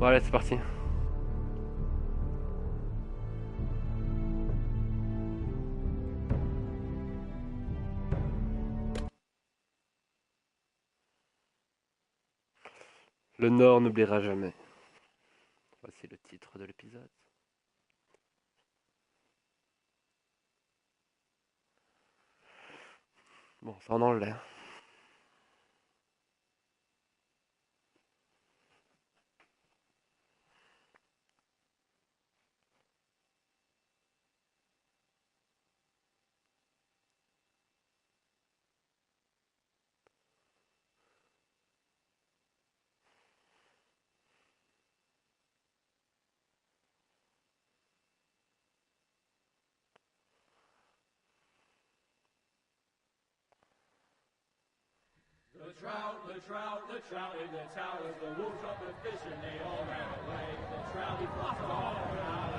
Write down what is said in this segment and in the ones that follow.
Bon allez, c'est parti. Le Nord n'oubliera jamais. Voici le titre de l'épisode. Bon, ça en enlève. The trout in the towers, the wolves got the fish and they all ran away. The trout, he fought all around.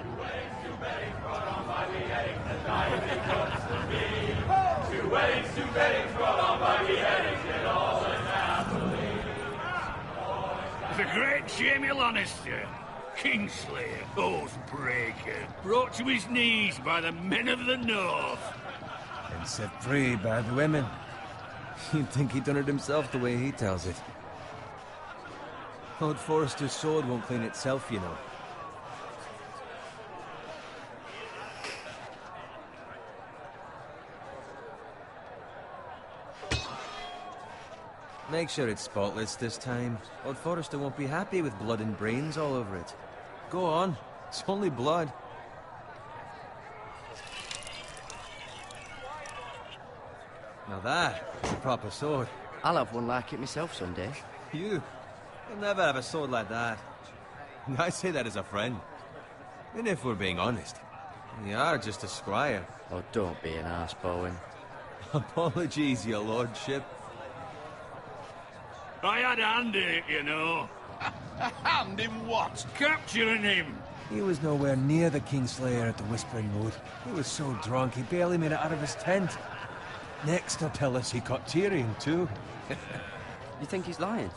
Two weddings brought on by beheadings, the night it comes to be. Two weddings brought on by beheadings, and all unhappily. The great Jamie Lannister, Kingslayer, Oathbreaker, brought to his knees by the men of the North. And set free by the women. You'd think he'd done it himself the way he tells it. Lord Forrester's sword won't clean itself, you know. Make sure it's spotless this time. Lord Forrester won't be happy with blood and brains all over it. Go on. It's only blood. Now that's a proper sword. I'll have one like it myself someday. You'll never have a sword like that. I say that as a friend. And if we're being honest, you are just a squire. Oh, don't be an arse, Bowen. Apologies, your lordship. I had a hand in it, you know. A hand in what? Capturing him. He was nowhere near the Kingslayer at the Whispering Wood. He was so drunk he barely made it out of his tent. Next he'll tell us he caught Tyrion too. You think he's lying?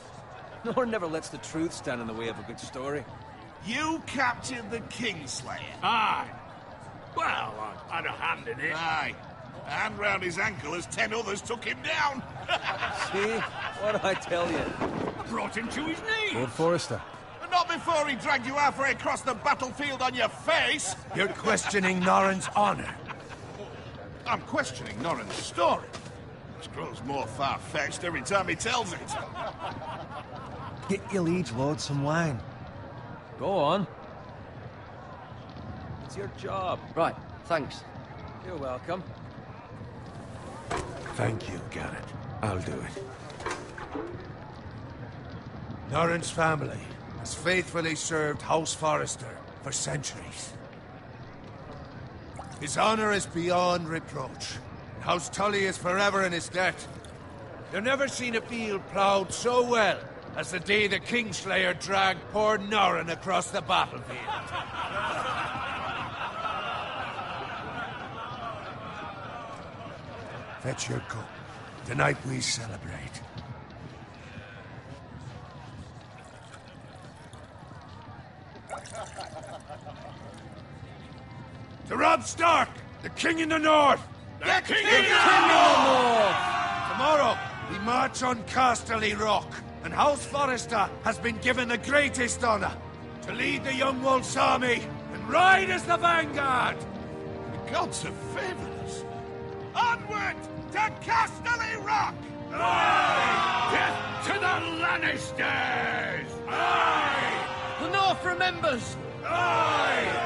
Nor never lets the truth stand in the way of a good story. You captured the Kingslayer? Aye. Well, I had a hand in it. Aye. A hand round his ankle as 10 others took him down. See? What'd I tell you? I brought him to his knees. Lord Forrester. Not before he dragged you halfway across the battlefield on your face. You're questioning Norrin's honor. I'm questioning Norrin's story. Which grows more far-fetched every time he tells it. Get your liege lord some wine. Go on. It's your job. Right, thanks. You're welcome. Thank you, Garrett. I'll do it. Norrin's family has faithfully served House Forrester for centuries. His honor is beyond reproach. House Tully is forever in his debt. You've never seen a field ploughed so well as the day the Kingslayer dragged poor Norrin across the battlefield. Fetch your cup. Tonight we celebrate. To Robb Stark, the King in the North! The King in the North! Tomorrow, we march on Casterly Rock, and House Forrester has been given the greatest honor to lead the Young Wolf's army and ride as the vanguard! The gods have favored us. Onward to Casterly Rock! Aye! Death to the Lannisters! Aye! The North remembers! Aye!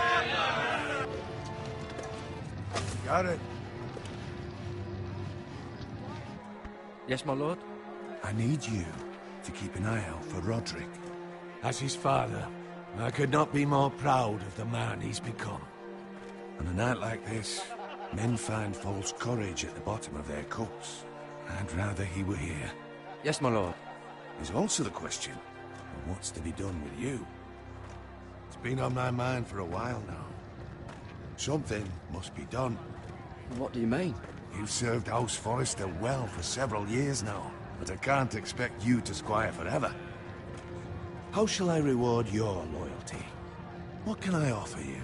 Got it. Yes, my lord? I need you to keep an eye out for Roderick. As his father, I could not be more proud of the man he's become. On a night like this, men find false courage at the bottom of their cups. I'd rather he were here. Yes, my lord. There's also the question of what's to be done with you. It's been on my mind for a while now. Something must be done. What do you mean? You've served House Forrester well for several years now, but I can't expect you to squire forever. How shall I reward your loyalty? What can I offer you?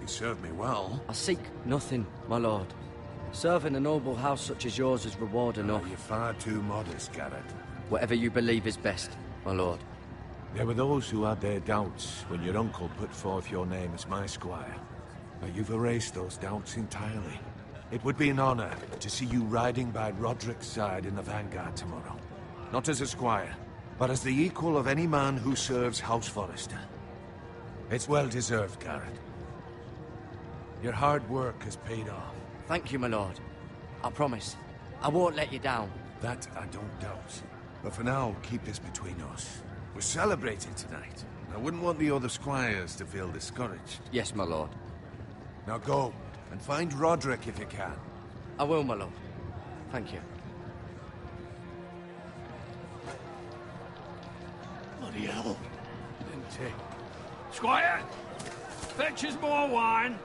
You served me well. I seek nothing, my lord. Serving a noble house such as yours is reward enough. You're far too modest, Garrett. Whatever you believe is best, my lord. There were those who had their doubts when your uncle put forth your name as my squire. But you've erased those doubts entirely. It would be an honor to see you riding by Roderick's side in the vanguard tomorrow. Not as a squire, but as the equal of any man who serves House Forrester. It's well deserved, Garrett. Your hard work has paid off. Thank you, my lord. I promise. I won't let you down. That I don't doubt. But for now, keep this between us. We're celebrating tonight. I wouldn't want the other squires to feel discouraged. Yes, my lord. Now go, and find Roderick if you can. I will, my lord. Thank you. Bloody hell. Squire! Fetch us more wine!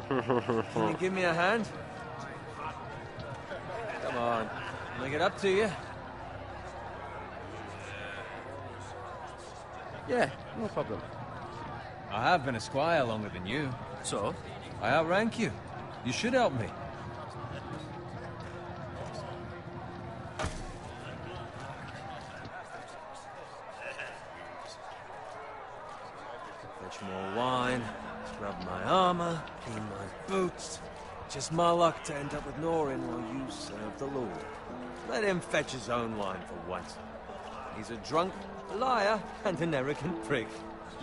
Can you give me a hand? Come on. I'll make it up to you. Yeah, no problem. I have been a squire longer than you. So? I outrank you. You should help me. Fetch more wine, scrub my armor, clean my boots. Just my luck to end up with Norin while you serve the Lord. Let him fetch his own wine for once. He's a drunk, a liar, and an arrogant prick.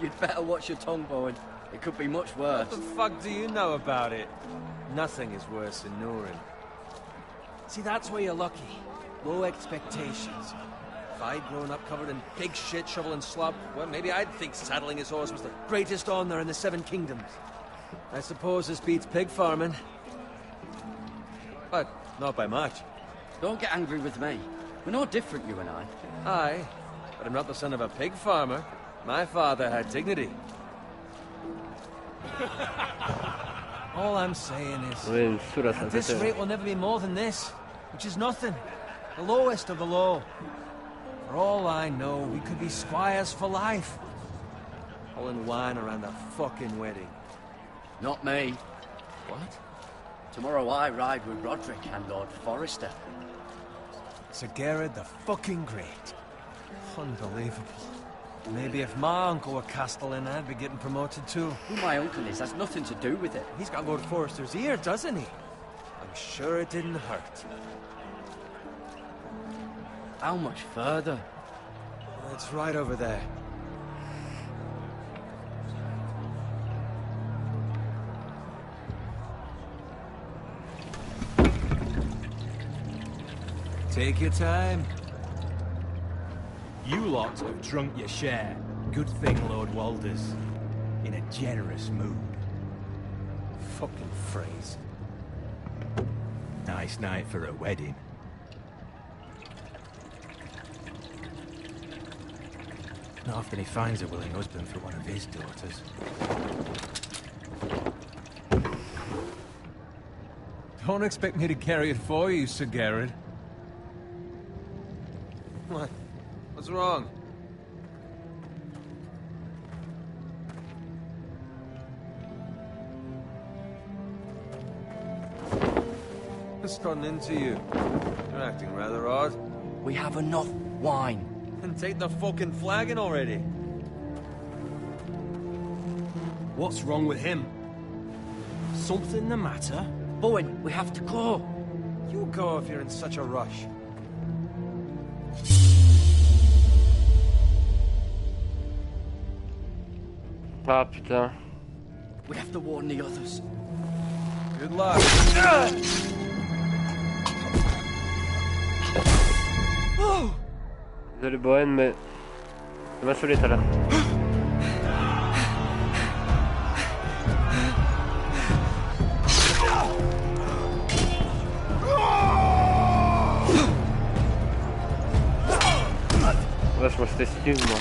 You'd better watch your tongue, Bowen. It could be much worse. What the fuck do you know about it? Nothing is worse than Norin. See, that's where you're lucky. Low expectations. If I'd grown up covered in pig shit, shovel and slop, well, maybe I'd think saddling his horse was the greatest honor in the Seven Kingdoms. I suppose this beats pig farming. But not by much. Don't get angry with me. We're no different, you and I. Aye, but I'm not the son of a pig farmer. My father had dignity. All I'm saying is, Oui, sous la at this sainteté. rate will never be more than this, which is nothing. The lowest of the low. For all I know, we could be squires for life. Pulling wine around a fucking wedding. Not me. What? Tomorrow I ride with Roderick and Lord Forrester. Sir Garrett the fucking Great. Unbelievable. Maybe if my uncle were Castellan, I'd be getting promoted too. Who my uncle is has nothing to do with it. He's got Lord Forrester's ear, doesn't he? I'm sure it didn't hurt. How much further? It's right over there. Take your time. You lot have drunk your share. Good thing Lord Walder's in a generous mood. Fucking phrase. Nice night for a wedding. Not often he finds a willing husband for one of his daughters. Don't expect me to carry it for you, Sir Garrett. What? What's wrong? What's gotten into you? You're acting rather odd. We have enough wine. And take the fucking flagon already. What's wrong with him? Something the matter? Bowen, we have to go. You go if you're in such a rush. Ah putain. We have to warn the others. Good luck. Désolé Bohen, mais ça m'a saoulé tout à l'heure. Vachement c'était stylé moi.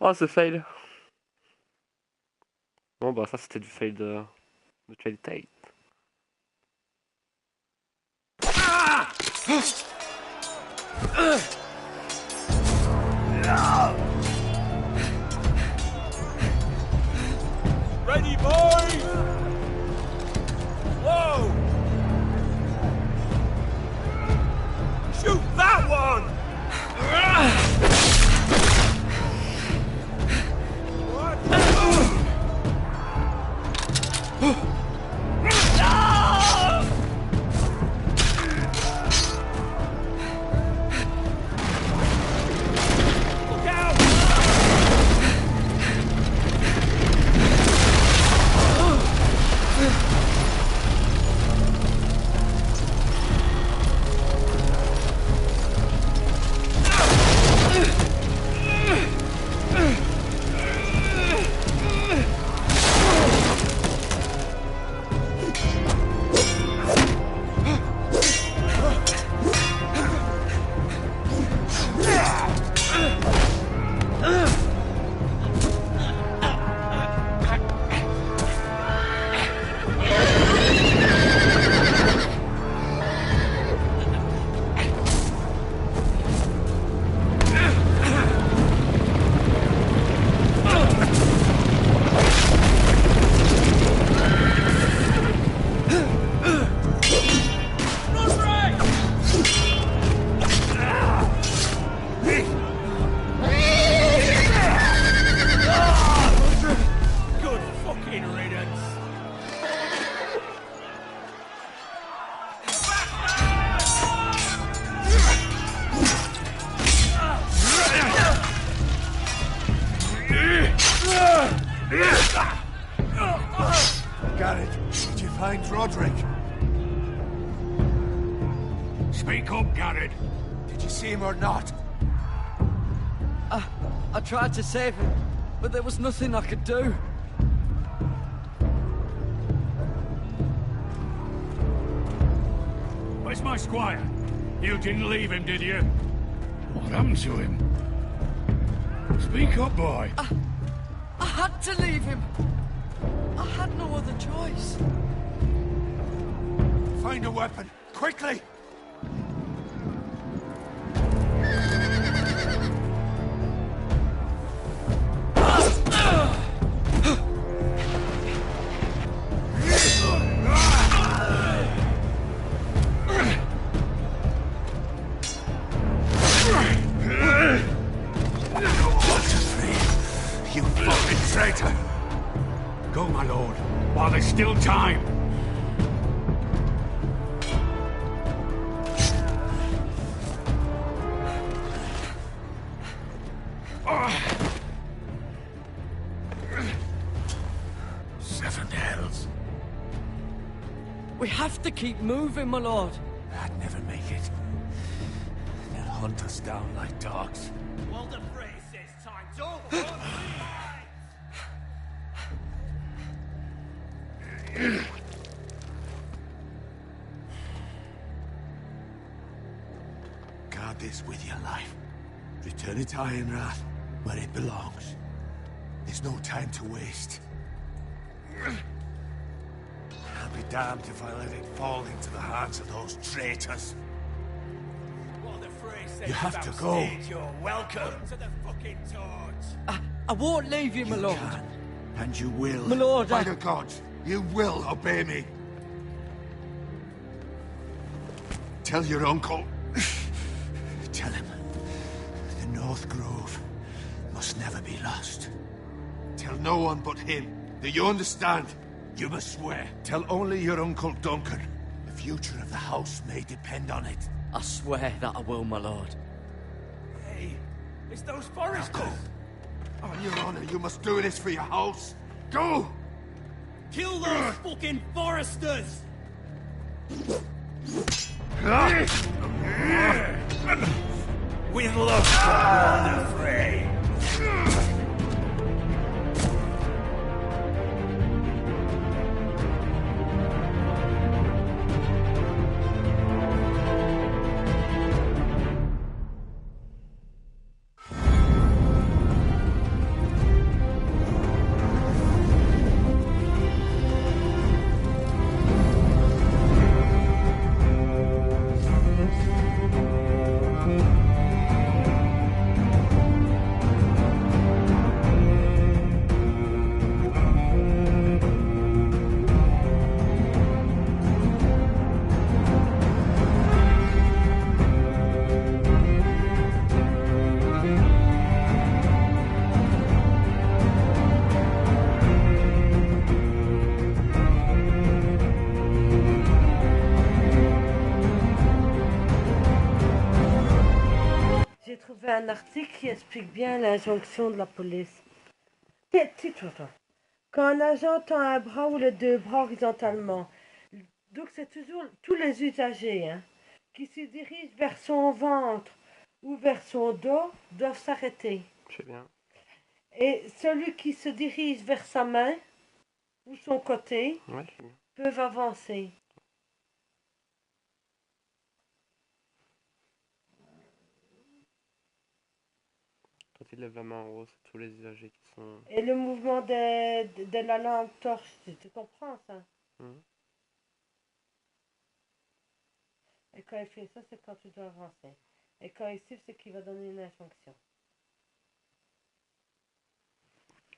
Oh, ce fail. Bon, bah, ça, c'était du fail de qualité. Ready, boys! Whoa! Shoot that one! Garrett, did you find Roderick? Speak up, Garrett. Did you see him or not? I tried to save him, but there was nothing I could do. Where's my squire? You didn't leave him, did you? What happened to him? Speak up, boy. I had to leave him. I had no other choice. Find a weapon, quickly! You fucking traitor! Go, my lord, while there's still time. Seven hells. We have to keep moving, my lord. I'd never make it. They'll hunt us down like dogs. Well, the phrase says time's over. Guard this with your life. Return it to Ironrath, where it belongs. There's no time to waste. I'll be damned if I let it fall into the hands of those traitors. Well, the phrase says You have to about go. stage, you're welcome to the fucking torch. I won't leave you, my You lord. can, and you will. My lord, By I- the gods, you will obey me. Tell your uncle. Tell him the North Grove must never be lost. Tell no one but him. Do you understand? You must swear. Tell only your Uncle Duncan. The future of the house may depend on it. I swear that I will, my lord. Hey, it's those foresters. On your honor, you must do this for your house. Go! Kill those fucking foresters! With love for the fray. trouvé un article qui explique bien l'injonction de la police. Titre toi. Quand un agent tend un bras ou les deux bras horizontalement, donc c'est toujours tous les usagers qui se dirigent vers son ventre ou vers son dos doivent s'arrêter. Je sais bien. Et celui qui se dirige vers sa main ou son côté Ouais, je sais bien. peuvent avancer. Quand il lève la main en haut, c'est tous les usagers qui sont... Et le mouvement de la lampe torche, tu comprends ça? Mhm. Et quand il fait ça, c'est quand tu dois avancer. Et quand il siffle, c'est qu'il va donner une injonction.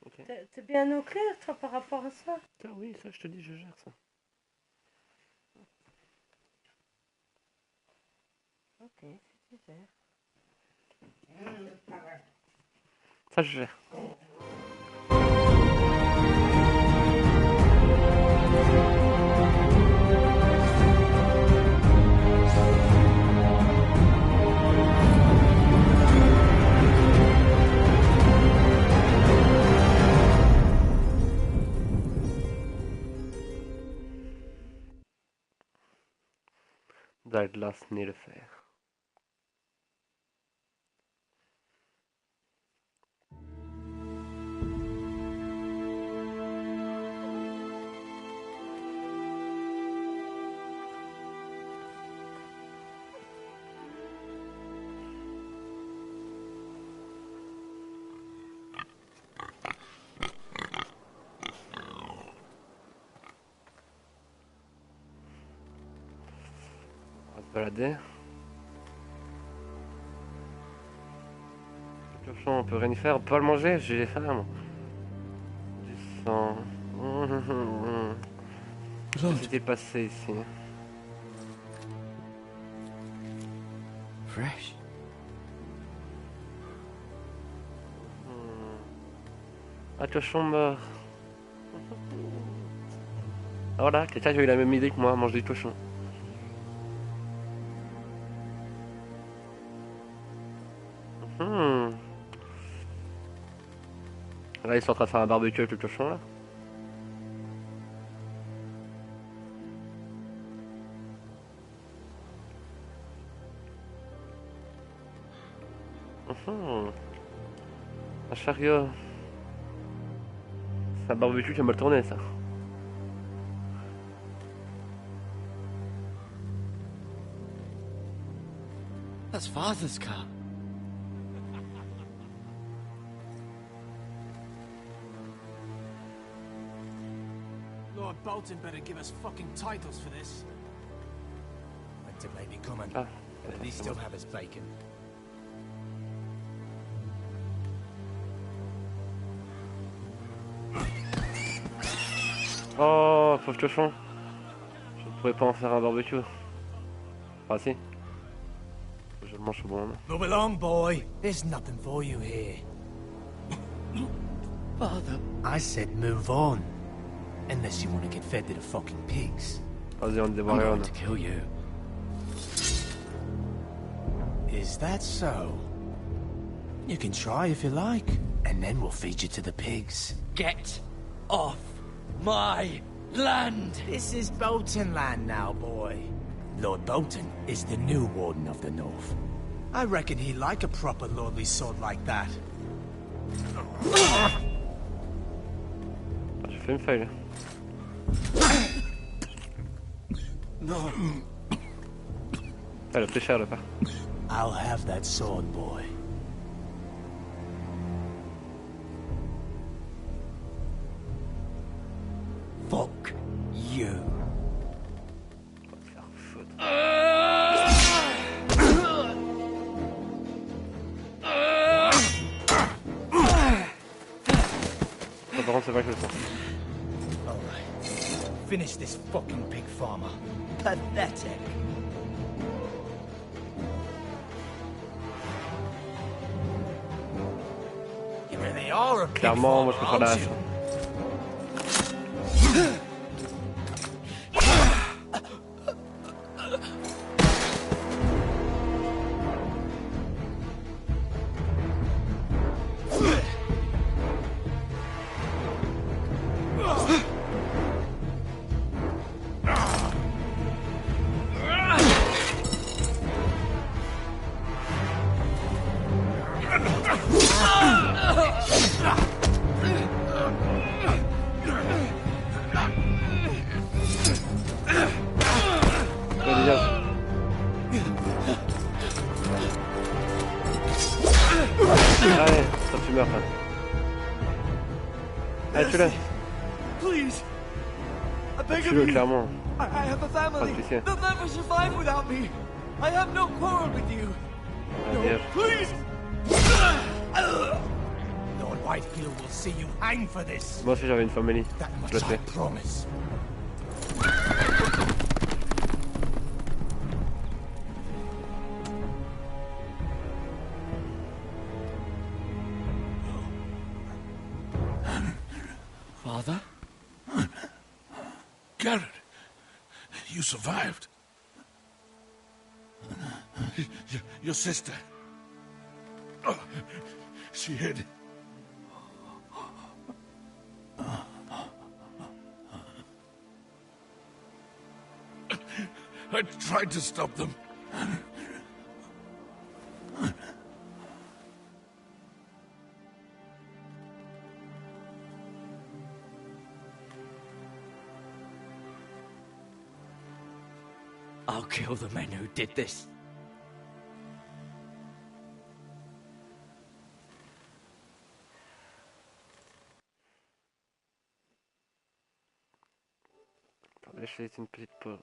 Ok. T'es bien au clair, toi, par rapport à ça? Ah oui, ça je te dis, je gère ça. Ok, si tu gères. Ça je gère. Douglas ni le faire. On va se balader. Le cochon, on peut rien y faire, on peut pas le manger, j'ai les femmes. Du sang. Qu'est-ce qui s'est passé ici? Fresh. Ah, cochon meurt. Ah voilà, quelqu'un qui a eu la même idée que moi, mange des cochons. Là, ils sont en train de faire un barbecue avec le cochon là. Un chariot. C'est un barbecue qui a mal tourné ça. That's Father's car. Lord Bolton better give us fucking titles for this. Winter may be coming, Ah, but at least he'll have his bacon. oh, pauvre cochon. Je ne pourrais pas en faire un barbecue. Ah si. Je le mange au bon moment. Move along, boy. There's nothing for you here. Father. I said move on. Unless you want to get fed to the fucking pigs. Vas-y, on I'm démarre. going to kill you. Is that so? You can try if you like, and then we'll feed you to the pigs. Get off my land! This is Bolton land now, boy. Lord Bolton is the new Warden of the North. I reckon he'd like a proper lordly sword like that. Ah, j'ai fait une feuille là. No. Elle a pris cher là pas. I'll have that sword, boy. Fuck you. On va te faire foutre. Par contre, c'est pas que le temps. Alright. Finish this fucking pig farmer. Pathetic. You really are a pig Clairement, moi farmer, je préfère la aren't hache. you? meurs, hein. Allez, tue-le. Please. I beg of Tue-le, you. clairement. I have a family. Pas de soucis. They'll never survive without me. I have no quarrel with you. No, Yes. please. Lord Whitefield will see you hang for this. Moi aussi j'avais une famille. That Je much le I sais. promise. Father? Garrett, you survived. Your sister. Oh, she hid. I tried to stop them. I'll kill the men who did this. Attendez, je fais une petite pause.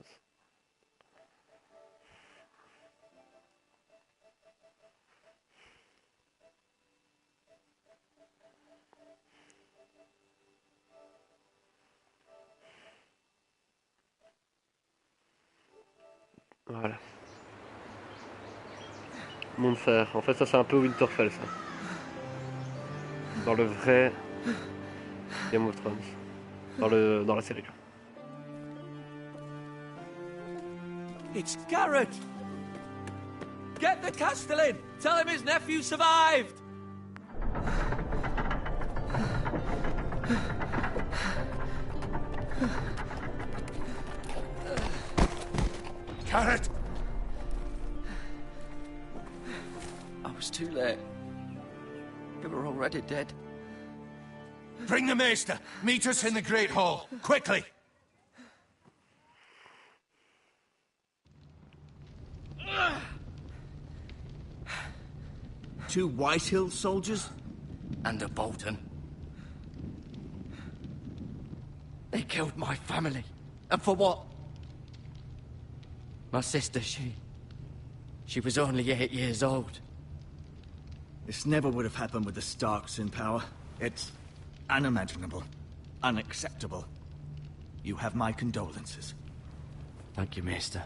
Voilà. Monde fer. En fait, ça c'est un peu Winterfell, ça. Dans le vrai Game of Thrones. Dans la série. It's Garrett! Get the Castellan! Tell him his nephew survived! Garrett! I was too late. They were already dead. Bring the Maester! Meet us in the Great Hall! Quickly! Two Whitehill soldiers? And a Bolton. They killed my family. And for what? My sister, she was only 8 years old. This never would have happened with the Starks in power. It's unimaginable. Unacceptable. You have my condolences. Thank you, Maester.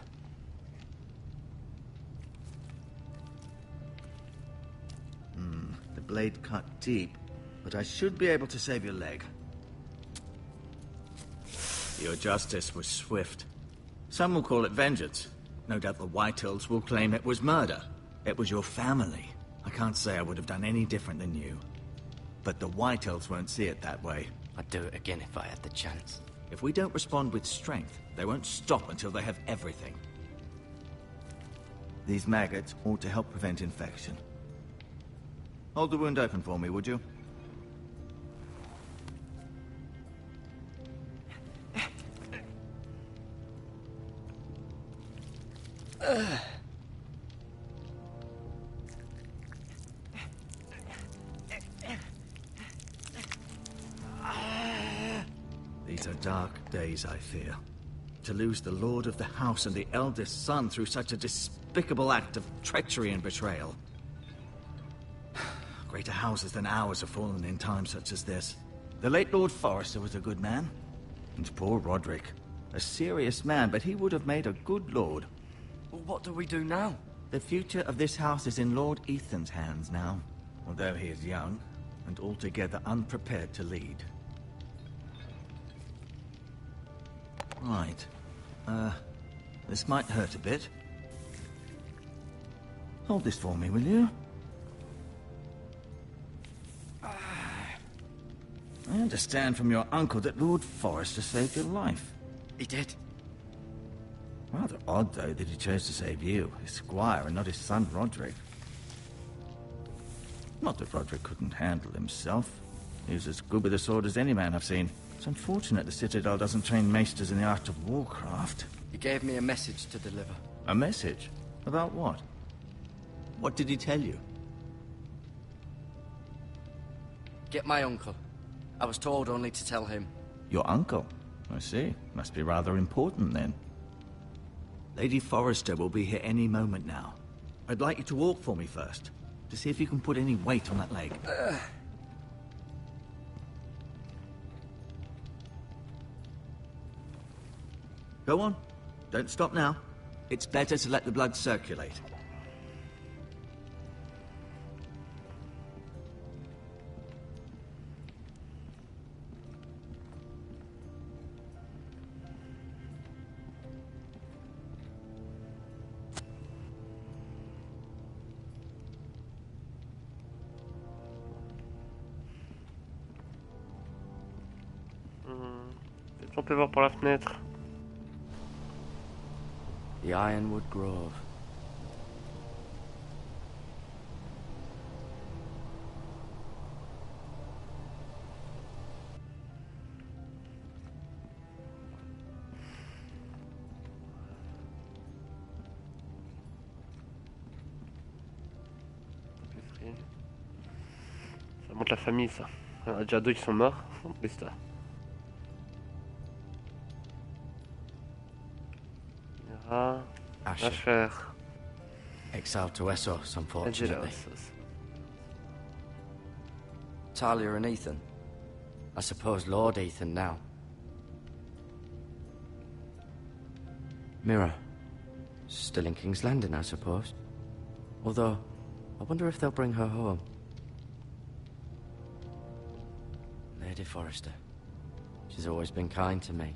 The blade cut deep, but I should be able to save your leg. Your justice was swift. Some will call it vengeance. No doubt the Whitehills will claim it was murder. It was your family. I can't say I would have done any different than you. But the Whitehills won't see it that way. I'd do it again if I had the chance. If we don't respond with strength, they won't stop until they have everything. These maggots ought to help prevent infection. Hold the wound open for me, would you? These are dark days, I fear. To lose the lord of the house and the eldest son through such a despicable act of treachery and betrayal. Greater houses than ours have fallen in times such as this. The late Lord Forrester was a good man. And poor Roderick. A serious man, but he would have made a good lord. Well, what do we do now? The future of this house is in Lord Ethan's hands now. Although he is young, and altogether unprepared to lead. Right. This might hurt a bit. Hold this for me, will you? I understand from your uncle that Lord Forrester saved your life. He did. Rather odd, though, that he chose to save you, his squire, and not his son Roderick. Not that Roderick couldn't handle himself. He was as good with a sword as any man I've seen. It's unfortunate the Citadel doesn't train maesters in the art of warcraft. He gave me a message to deliver. A message? About what? What did he tell you? Get my uncle. I was told only to tell him. Your uncle? I see. Must be rather important then. Lady Forrester will be here any moment now. I'd like you to walk for me first, to see if you can put any weight on that leg. Go on. Don't stop now. It's better to let the blood circulate. Peut-être qu'on peut voir par la fenêtre. The Ironwood Grove. Ça montre la famille, ça. Il y en a déjà deux qui sont morts. Besta. Asher. Exiled to Essos, unfortunately. Talia and Ethan. I suppose Lord Ethan now. Mira. Still in King's Landing, I suppose. Although, I wonder if they'll bring her home. Lady Forrester. She's always been kind to me.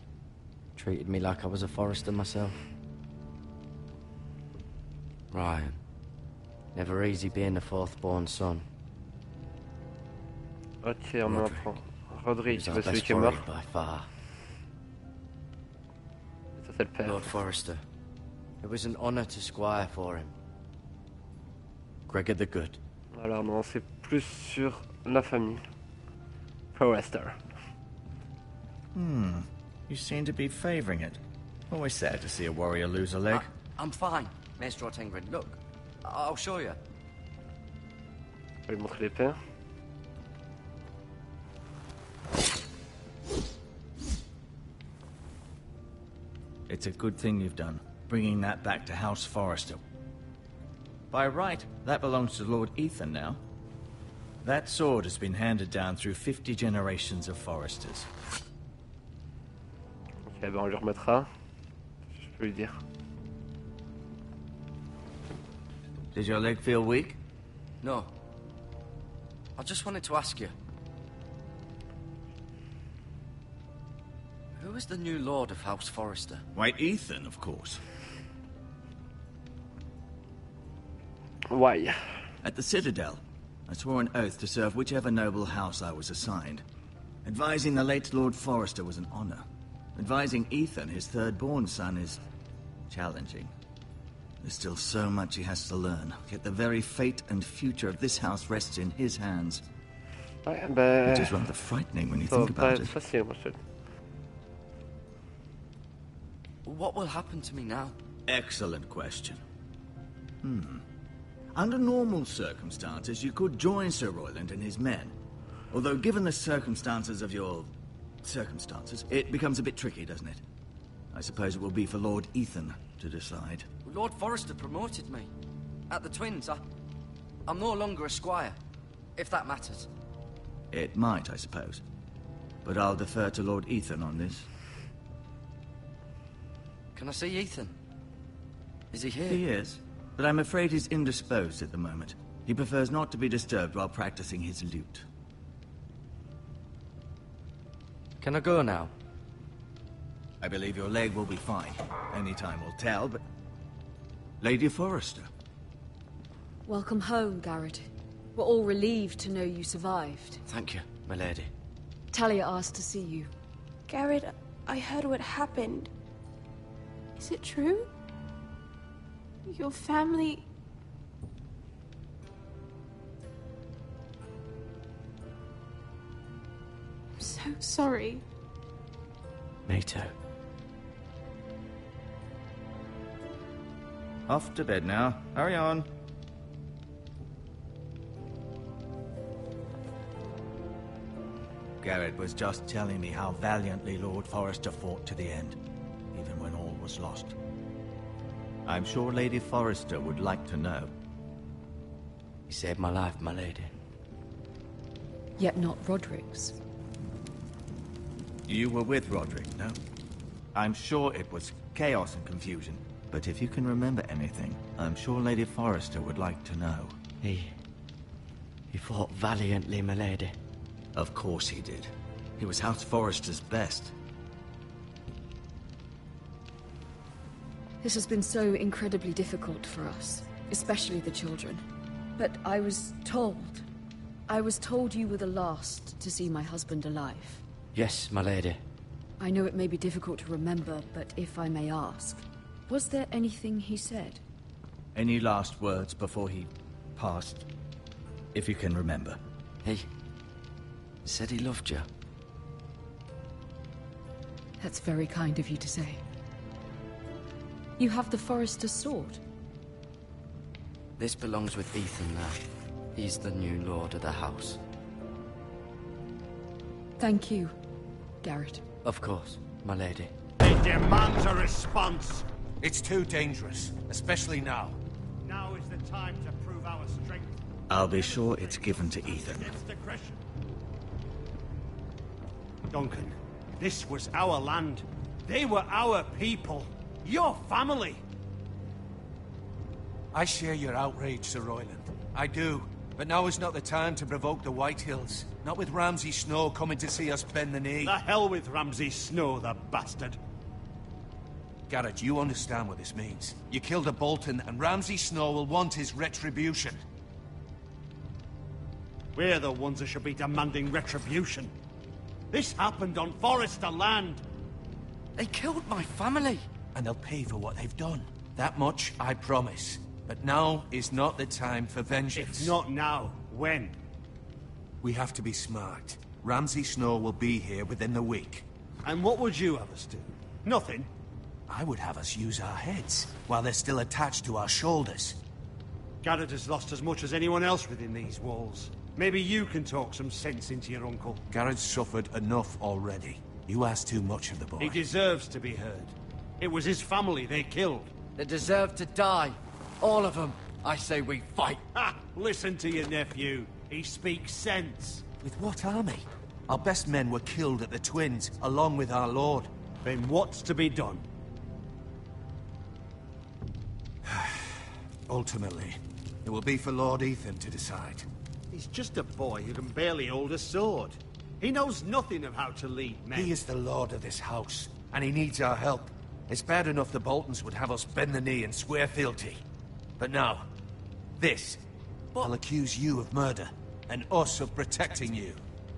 Treated me like I was a Forrester myself. Ryan. Never easy being the fourth-born son. Ok, on en apprend. Roderick, c'est celui qui est mort. By far. Ça, c'est le père. Lord Forrester. It was an honor to squire for him. Gregor the Good. Alors, non, c'est plus sur la famille. Forrester. You seem to be favoring it. Always sad to see a warrior lose a leg. I'm fine, Maestro Tengrin. Look, I'll show you. Je vais lui montrer l'épée. It's a good thing you've done, bringing that back to House Forrester. By right, that belongs to Lord Ethan now. That sword has been handed down through 50 generations of Forresters. Ok, ben on lui remettra. Je peux lui dire. Did your leg feel weak? No. I just wanted to ask you. Who is the new Lord of House Forrester? White Ethan, of course. Why? At the Citadel, I swore an oath to serve whichever noble house I was assigned. Advising the late Lord Forrester was an honor. Advising Ethan, his third-born son, is challenging. There's still so much he has to learn, yet the very fate and future of this house rests in his hands. Ouais, ben... It is rather frightening when you Ça va think pas about être it. facile, moi, je... What will happen to me now? Excellent question. Under normal circumstances, you could join Sir Royland and his men. Although, given the circumstances of your... circumstances, it becomes a bit tricky, doesn't it? I suppose it will be for Lord Ethan to decide. Lord Forrester promoted me. At the Twins, I'm no longer a squire, if that matters. It might, I suppose. But I'll defer to Lord Ethan on this. Can I see Ethan? Is he here? He is, but I'm afraid he's indisposed at the moment. He prefers not to be disturbed while practicing his lute. Can I go now? I believe your leg will be fine. Only time will tell, but... Lady Forrester. Welcome home, Garrett. We're all relieved to know you survived. Thank you, my lady. Talia asked to see you. Garrett, I heard what happened. Is it true? Your family... I'm so sorry. Me too. Off to bed now. Hurry on. Garrett was just telling me how valiantly Lord Forrester fought to the end, even when all was lost. I'm sure Lady Forrester would like to know. He saved my life, my lady. Yet not Roderick's. You were with Roderick, no? I'm sure it was chaos and confusion, but if you can remember anything, I'm sure Lady Forrester would like to know. He fought valiantly, my lady. Of course he did. He was House Forrester's best. This has been so incredibly difficult for us, especially the children. But I was told you were the last to see my husband alive. Yes, my lady. I know it may be difficult to remember, but if I may ask, was there anything he said? Any last words before he passed? If you can remember. He said he loved you. That's very kind of you to say. You have the Forrester's sword. This belongs with Ethan now. He's the new lord of the house. Thank you, Garrett. Of course, my lady. It demands a response. It's too dangerous, especially now. Now is the time to prove our strength. I'll be sure it's given to Ethan. Against aggression. Duncan, this was our land. They were our people. Your family. I share your outrage, Sir Royland. I do. But now is not the time to provoke the Whitehills. Not with Ramsay Snow coming to see us bend the knee. The hell with Ramsay Snow, the bastard. Garrett, you understand what this means. You killed a Bolton, and Ramsay Snow will want his retribution. We're the ones that should be demanding retribution. This happened on Forrester land. They killed my family. And they'll pay for what they've done. That much, I promise. But now is not the time for vengeance. If not now, when? We have to be smart. Ramsay Snow will be here within the week. And what would you have us do? Nothing? I would have us use our heads, while they're still attached to our shoulders. Garrett has lost as much as anyone else within these walls. Maybe you can talk some sense into your uncle. Garrett's suffered enough already. You ask too much of the boy. He deserves to be heard. It was his family they killed. They deserve to die. All of them. I say we fight. Ha! Listen to your nephew. He speaks sense. With what army? Our best men were killed at the Twins, along with our lord. Then what's to be done? Ultimately, it will be for Lord Ethan to decide. He's just a boy who can barely hold a sword. He knows nothing of how to lead men. He is the lord of this house, and he needs our help. It's bad enough the Boltons would have us bend the knee and swear fealty. But now, this. I'll accuse you of murder, and us of protecting you.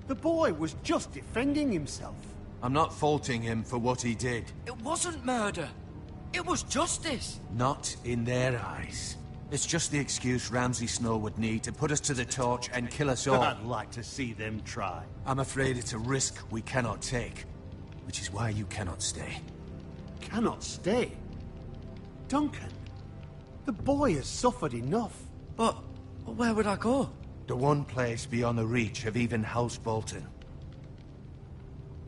The boy was just defending himself. I'm not faulting him for what he did. It wasn't murder. It was justice. Not in their eyes. It's just the excuse Ramsay Snow would need to put us to the torch and kill us all. I'd like to see them try. I'm afraid it's a risk we cannot take, which is why you cannot stay. Cannot stay? Duncan, the boy has suffered enough. But where would I go? The one place beyond the reach of even House Bolton.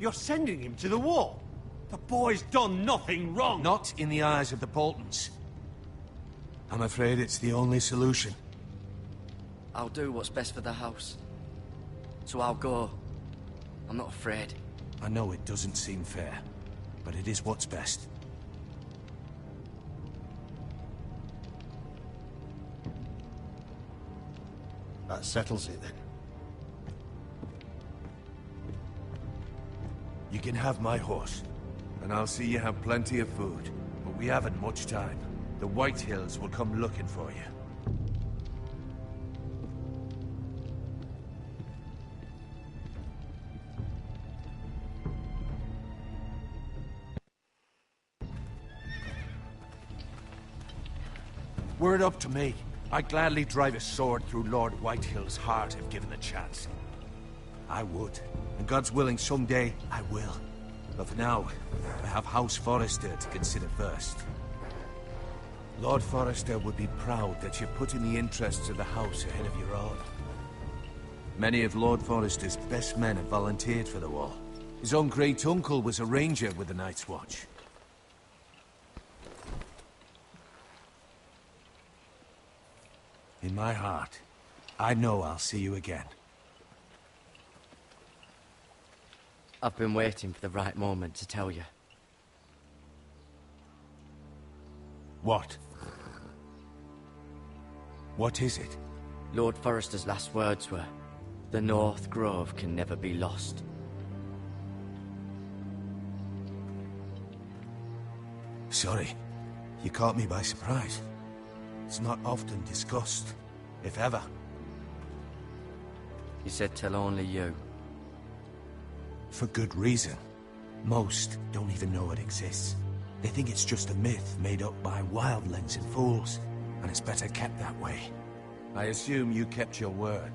You're sending him to the wall. The boy's done nothing wrong. Not in the eyes of the Boltons. I'm afraid it's the only solution. I'll do what's best for the house. So I'll go. I'm not afraid. I know it doesn't seem fair, but it is what's best. That settles it then. You can have my horse, and I'll see you have plenty of food. But we haven't much time. The Whitehills will come looking for you. Were it up to me, I'd gladly drive a sword through Lord Whitehill's heart if given the chance. I would. And God's willing, someday I will. But for now, I have House Forrester to consider first. Lord Forrester would be proud that you're putting the interests of the house ahead of your own. Many of Lord Forrester's best men have volunteered for the war. His own great-uncle was a ranger with the Night's Watch. In my heart, I know I'll see you again. I've been waiting for the right moment to tell you. What? What is it? Lord Forrester's last words were, "The North Grove can never be lost." Sorry. You caught me by surprise. It's not often discussed, if ever. He said tell only you. For good reason. Most don't even know it exists. They think it's just a myth made up by wildlings and fools, and it's better kept that way. I assume you kept your word.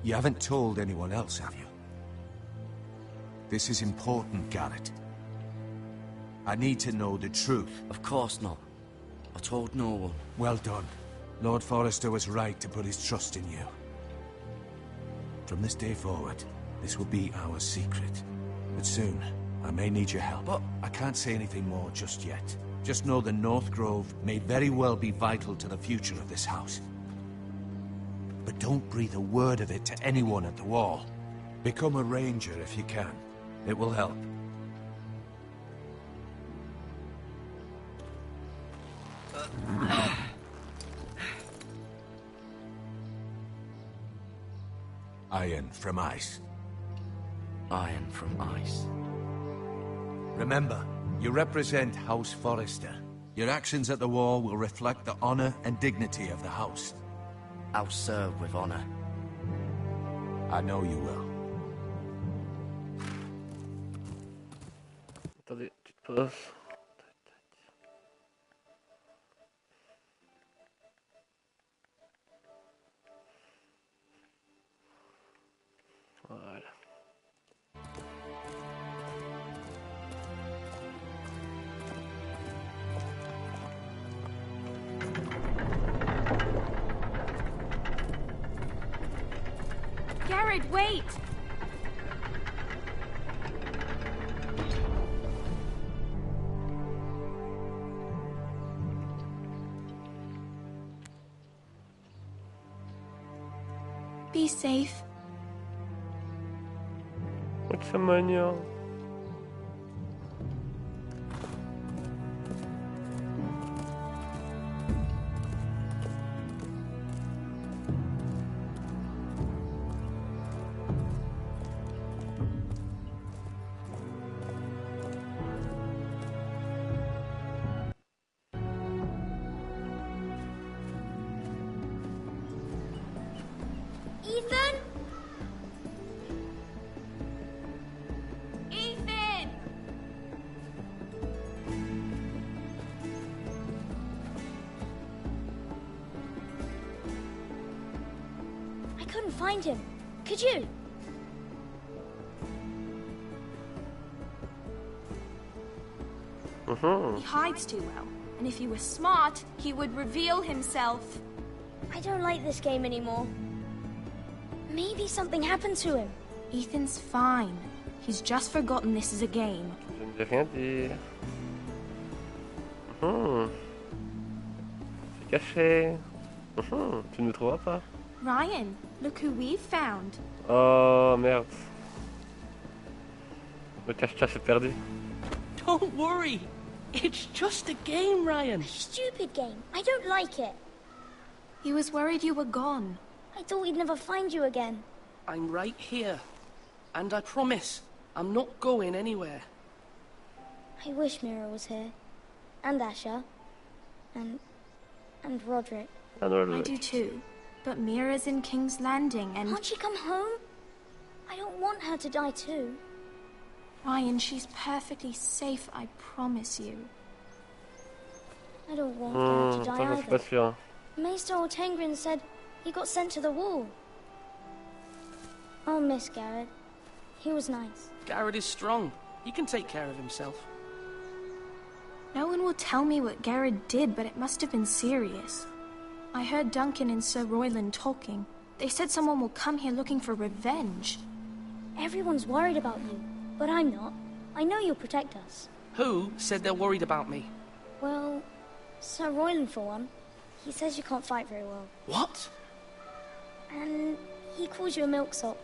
You haven't told anyone else, have you? This is important, Garrett. I need to know the truth. Of course not. I told no one. Well done. Lord Forrester was right to put his trust in you. From this day forward, this will be our secret. But soon, I may need your help. But I can't say anything more just yet. Just know the North Grove may very well be vital to the future of this house. But don't breathe a word of it to anyone at the wall. Become a ranger if you can. It will help. Iron from ice. Iron from ice. Remember, you represent House Forrester. Your actions at the war will reflect the honor and dignity of the house. I'll serve with honor. I know you will. Attendez, petite pause. Voilà. Garrett, wait! Be safe. What's a manual? Ethan? Ethan! I couldn't find him. Could you? He hides too well, and if he was smart, he would reveal himself. I don't like this game anymore. Maybe something happened to him. Ethan's fine. He's just forgotten this is a game. Je ne vais rien dire. C'est caché. Tu ne me trouveras pas. Ryan, look who we've found. Oh merde. Le cache-cache est perdu. Don't worry. It's just a game, Ryan. A stupid game. I don't like it. He was worried you were gone. I thought we'd never find you again. I'm right here. And I promise, I'm not going anywhere. I wish Mira was here. And Asher. And Roderick. I do too. But Mira's in King's Landing and... Can't she come home? I don't want her to die too. Ryan, she's perfectly safe, I promise you. I don't want Garrett to die Ça, je suis pas either. sûr. Maester Ortengrin said he got sent to the wall. I'll miss Garrett. He was nice. Garrett is strong. He can take care of himself. No one will tell me what Garrett did, but it must have been serious. I heard Duncan and Sir Royland talking. They said someone will come here looking for revenge. Everyone's worried about you, but I'm not. I know you'll protect us. Who said they're worried about me? Well, Sir Royland for one. He says you can't fight very well. What? And he calls you a milksop.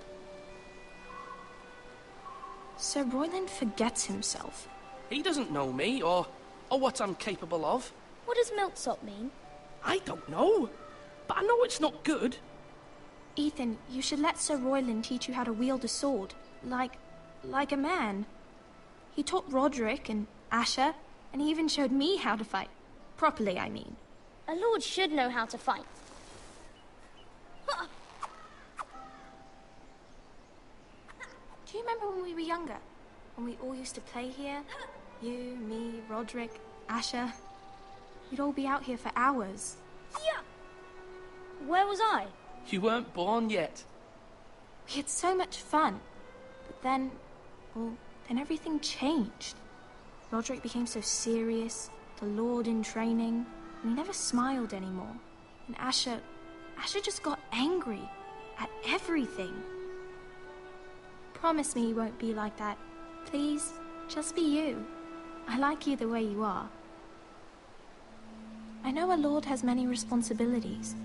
Sir Royland forgets himself. He doesn't know me, or what I'm capable of. What does milksop mean? I don't know, but I know it's not good. Ethan, you should let Sir Royland teach you how to wield a sword, like a man. He taught Roderick and Asher, and he even showed me how to fight. Properly, I mean. A lord should know how to fight. Do you remember when we were younger? When we all used to play here? You, me, Roderick, Asher. We'd all be out here for hours. Yeah. Where was I? You weren't born yet. We had so much fun. But then everything changed. Roderick became so serious, the Lord in training, and he never smiled anymore. And Asher just got angry at everything. Promise me you won't be like that. Please, just be you. I like you the way you are. I know a lord has many responsibilities,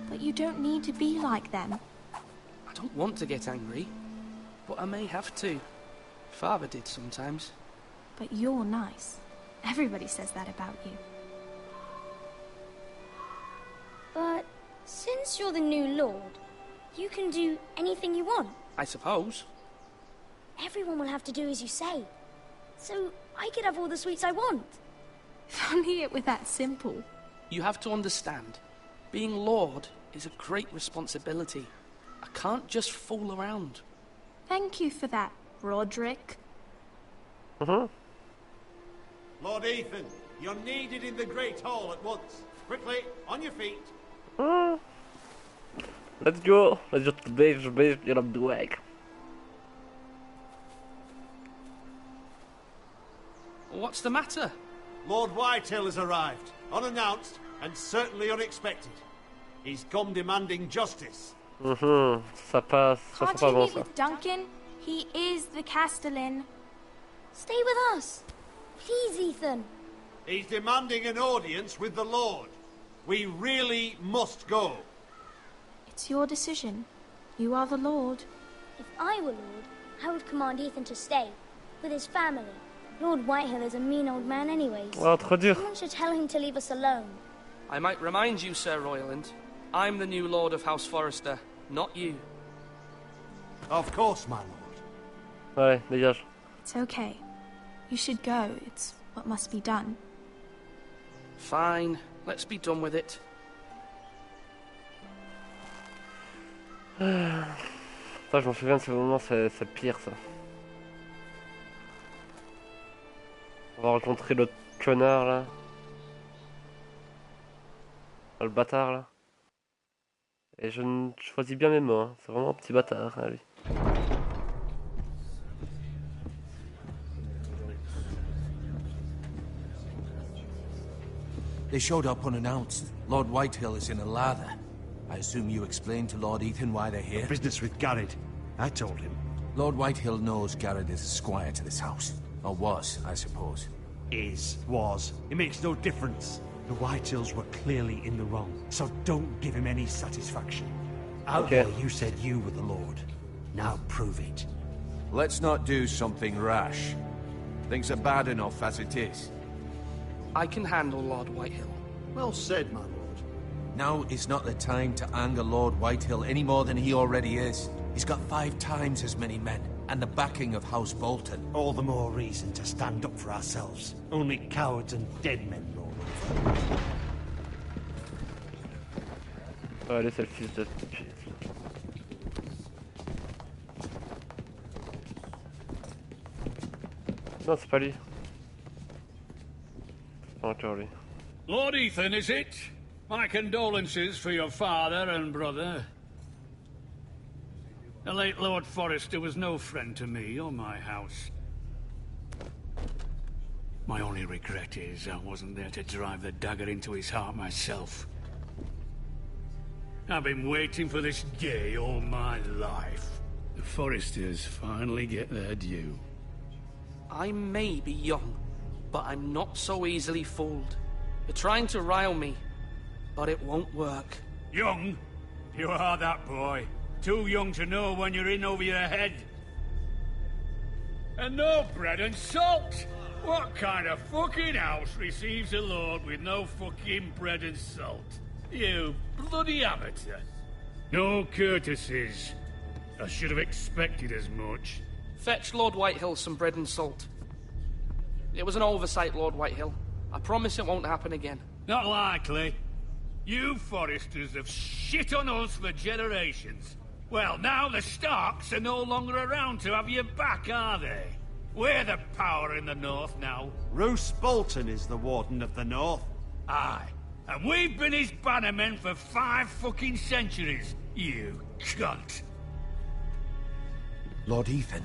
but you don't need to be like them. I don't want to get angry, but I may have to. Father did sometimes. But you're nice. Everybody says that about you. But since you're the new lord, you can do anything you want. I suppose. Everyone will have to do as you say. So I could have all the sweets I want. If only it were that simple. You have to understand, being lord is a great responsibility. I can't just fool around. Thank you for that, Roderick. Lord Ethan, you're needed in the Great Hall at once. Quickly, on your feet. Let's go. Let's just get up the way. What's the matter? Lord Whitehill has arrived, unannounced and certainly unexpected. He's come demanding justice. Ça passe. Ça Can't sera pas you bon meet ça. with Duncan? He is the Castellan. Stay with us. Please, Ethan. He's demanding an audience with the Lord. We really must go. It's your decision. You are the Lord. If I were lord, I would command Ethan to stay with his family. Lord Whitehill is a mean old man anyways. Oh, trop dur. Someone should tell him to leave us alone. I might remind you, Sir Royland, I'm the new Lord of House Forrester, not you. Of course, my lord. Ouais, dégage. It's okay. You should go. It's what must be done. Fine, let's be done with it. Ça, je m'en souviens de ce moment, c'est le pire ça. On va rencontrer l'autre connard là. Le bâtard là. Et je choisis bien mes mots, hein. C'est vraiment un petit bâtard hein, lui. They showed up unannounced. Lord Whitehill is in a lather. I assume you explained to Lord Ethan why they're here? Business with Garrett. I told him. Lord Whitehill knows Garrett is a squire to this house. Or was, I suppose. Was. It makes no difference. The Whitehills were clearly in the wrong, so don't give him any satisfaction. Out there you said you were the Lord. Now prove it. Let's not do something rash. Things are bad enough as it is. I can handle Lord Whitehill. Well said, my lord. Now is not the time to anger Lord Whitehill any more than he already is. He's got 5 times as many men, and the backing of House Bolton. All the more reason to stand up for ourselves. Only cowards and dead men rule over. Ouais, allez, c'est le fils de pute. Non, c'est pas lui. C'est pas encore lui. Lord Ethan, is it? My condolences for your father and brother. The late Lord Forrester was no friend to me or my house. My only regret is I wasn't there to drive the dagger into his heart myself. I've been waiting for this day all my life. The Forresters finally get their due. I may be young, but I'm not so easily fooled. You're trying to rile me, but it won't work. Young? You are that boy. Too young to know when you're in over your head. And no bread and salt! What kind of fucking house receives a lord with no fucking bread and salt? You bloody amateur. No courtesies. I should have expected as much. Fetch Lord Whitehill some bread and salt. It was an oversight, Lord Whitehill. I promise it won't happen again. Not likely. You Forresters have shit on us for generations. Well, now the Starks are no longer around to have you back, are they? We're the power in the north now. Roose Bolton is the Warden of the North. Aye. And we've been his bannermen for 5 fucking centuries, you cunt. Lord Ethan,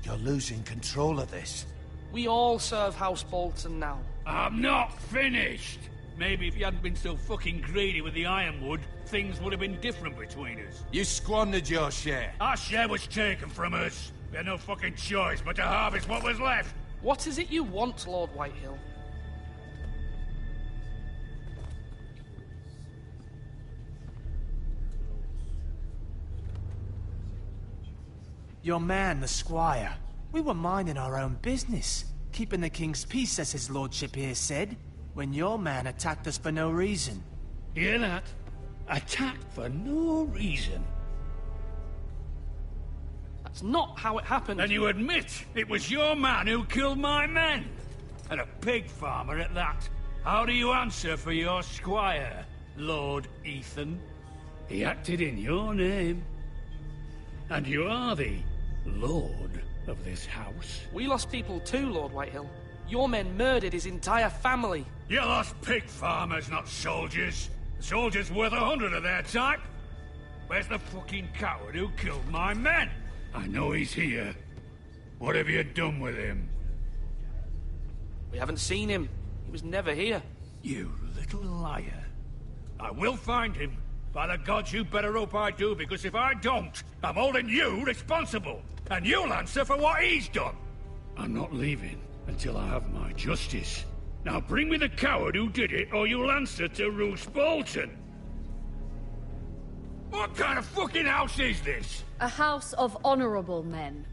you're losing control of this. We all serve House Bolton now. I'm not finished! Maybe if you hadn't been so fucking greedy with the ironwood, things would have been different between us. You squandered your share. Our share was taken from us. We had no fucking choice but to harvest what was left. What is it you want, Lord Whitehill? Your man, the squire. We were minding our own business, keeping the king's peace, as his lordship here said, when your man attacked us for no reason. Hear that? Attacked for no reason. That's not how it happened. And you admit it was your man who killed my men? And a pig farmer at that. How do you answer for your squire, Lord Ethan? He acted in your name. And you are the lord of this house. We lost people too, Lord Whitehill. Your men murdered his entire family. You lost pig farmers, not soldiers. Soldiers worth 100 of their type. Where's the fucking coward who killed my men? I know he's here. What have you done with him? We haven't seen him. He was never here. You little liar. I will find him. By the gods, you better hope I do, because if I don't, I'm holding you responsible. And you'll answer for what he's done. I'm not leaving until I have my justice. Now bring me the coward who did it, or you'll answer to Roose Bolton. What kind of fucking house is this? A house of honorable men.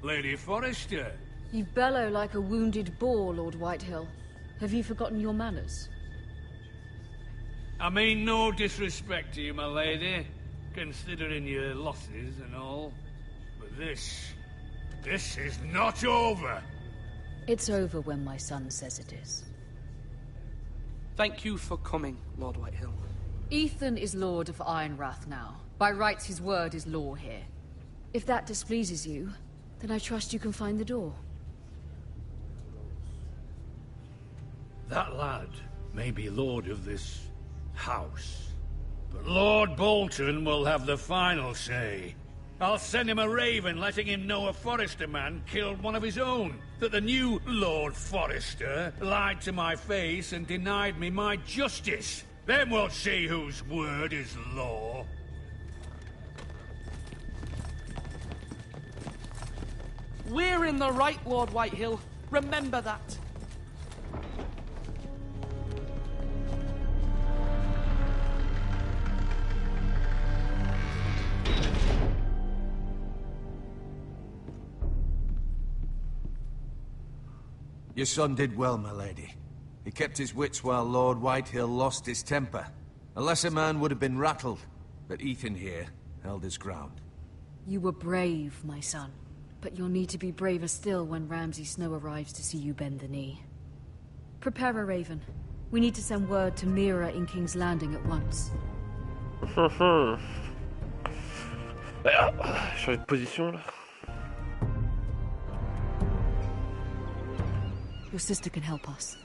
Lady Forrester. You bellow like a wounded boar, Lord Whitehill. Have you forgotten your manners? I mean no disrespect to you, my lady, considering your losses and all. But this is not over. It's over when my son says it is. Thank you for coming, Lord Whitehill. Ethan is Lord of Ironrath now. By rights, his word is law here. If that displeases you, then I trust you can find the door. That lad may be lord of this house, but Lord Bolton will have the final say. I'll send him a raven letting him know a Forrester man killed one of his own, that the new Lord Forrester lied to my face and denied me my justice. Then we'll see whose word is law. We're in the right, Lord Whitehill. Remember that. Your son did well, my lady. He kept his wits while Lord Whitehill lost his temper. A lesser man would have been rattled, but Ethan here held his ground. You were brave, my son. But you'll need to be braver still when Ramsay Snow arrives to see you bend the knee. Prepare a raven. We need to send word to Mira in King's Landing at once. Changer de position là. Your sister can help us.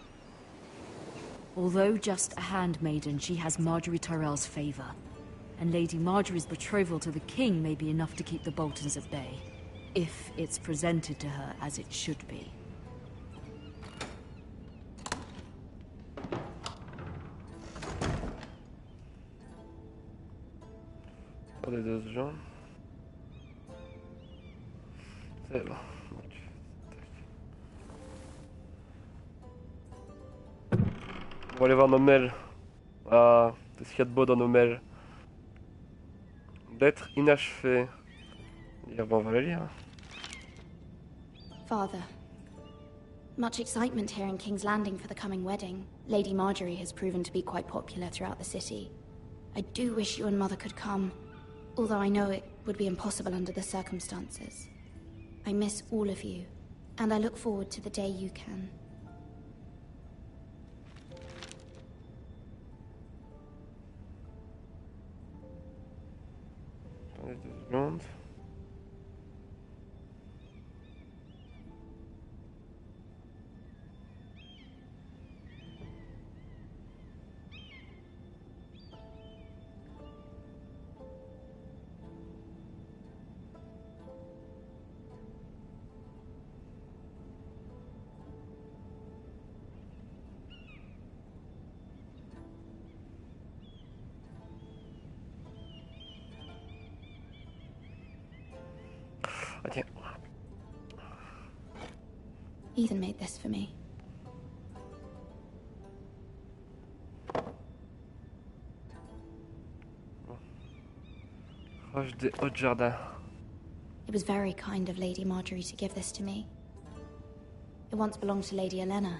Although just a handmaiden, she has Marjorie Tyrell's favor. And Lady Marjorie's betrothal to the king may be enough to keep the Boltons at bay. If it's presented to her as it should be. Pas des deux gens. C'est bon. On va aller voir nos mails. Ah, qu'est-ce qu'il y a de beau dans nos mails? D'être inachevé. Bon, on va les lire. Father, much excitement here in King's Landing for the coming wedding. Lady Marjorie has proven to be quite popular throughout the city. I do wish you and Mother could come, although I know it would be impossible under the circumstances. I miss all of you, and I look forward to the day you can. Attendez 2 secondes. Ah tiens. Ethan made this for me. Roche des Hauts-Jardins. It was very kind of Lady Marjorie to give this to me. It once belonged to Lady Elena.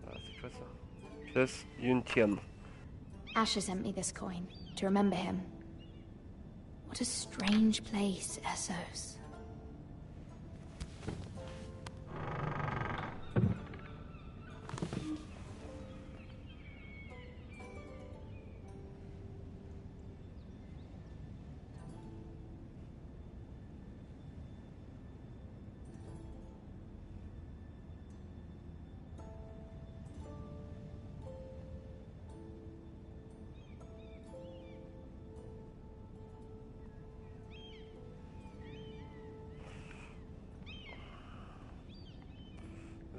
Ah, c'est quoi ça? Pièce Yuntian. Asher sent me this coin to remember him. What a strange place, Essos.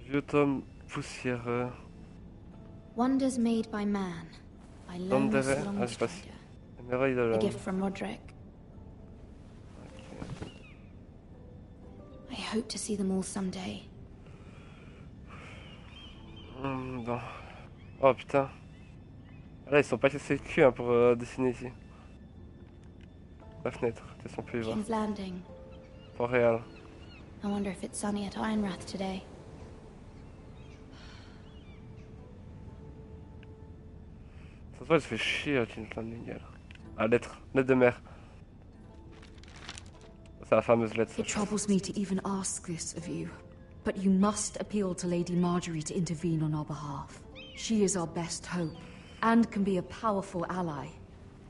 Vieux tome poussiéreux. Wonders made by man, by Lomas Ah, c'est pas si. Merveille de A l'homme. gift from Roderick. I hope to see them all someday. Bon. Oh putain. Là, ils sont pas cassés le cul hein, pour dessiner ici. La fenêtre, ils sont plus vivants. King's Landing. Pas réel. I wonder if it's sunny at Ironrath today. Ça se voit, elle se fait chier, King's Landing, elle. Ah, lettre de mer. C'est la fameuse lettre. It troubles me to even ask this of you, but you must appeal to Lady Marjorie to intervene on our behalf. She is our best hope, and can be a powerful ally,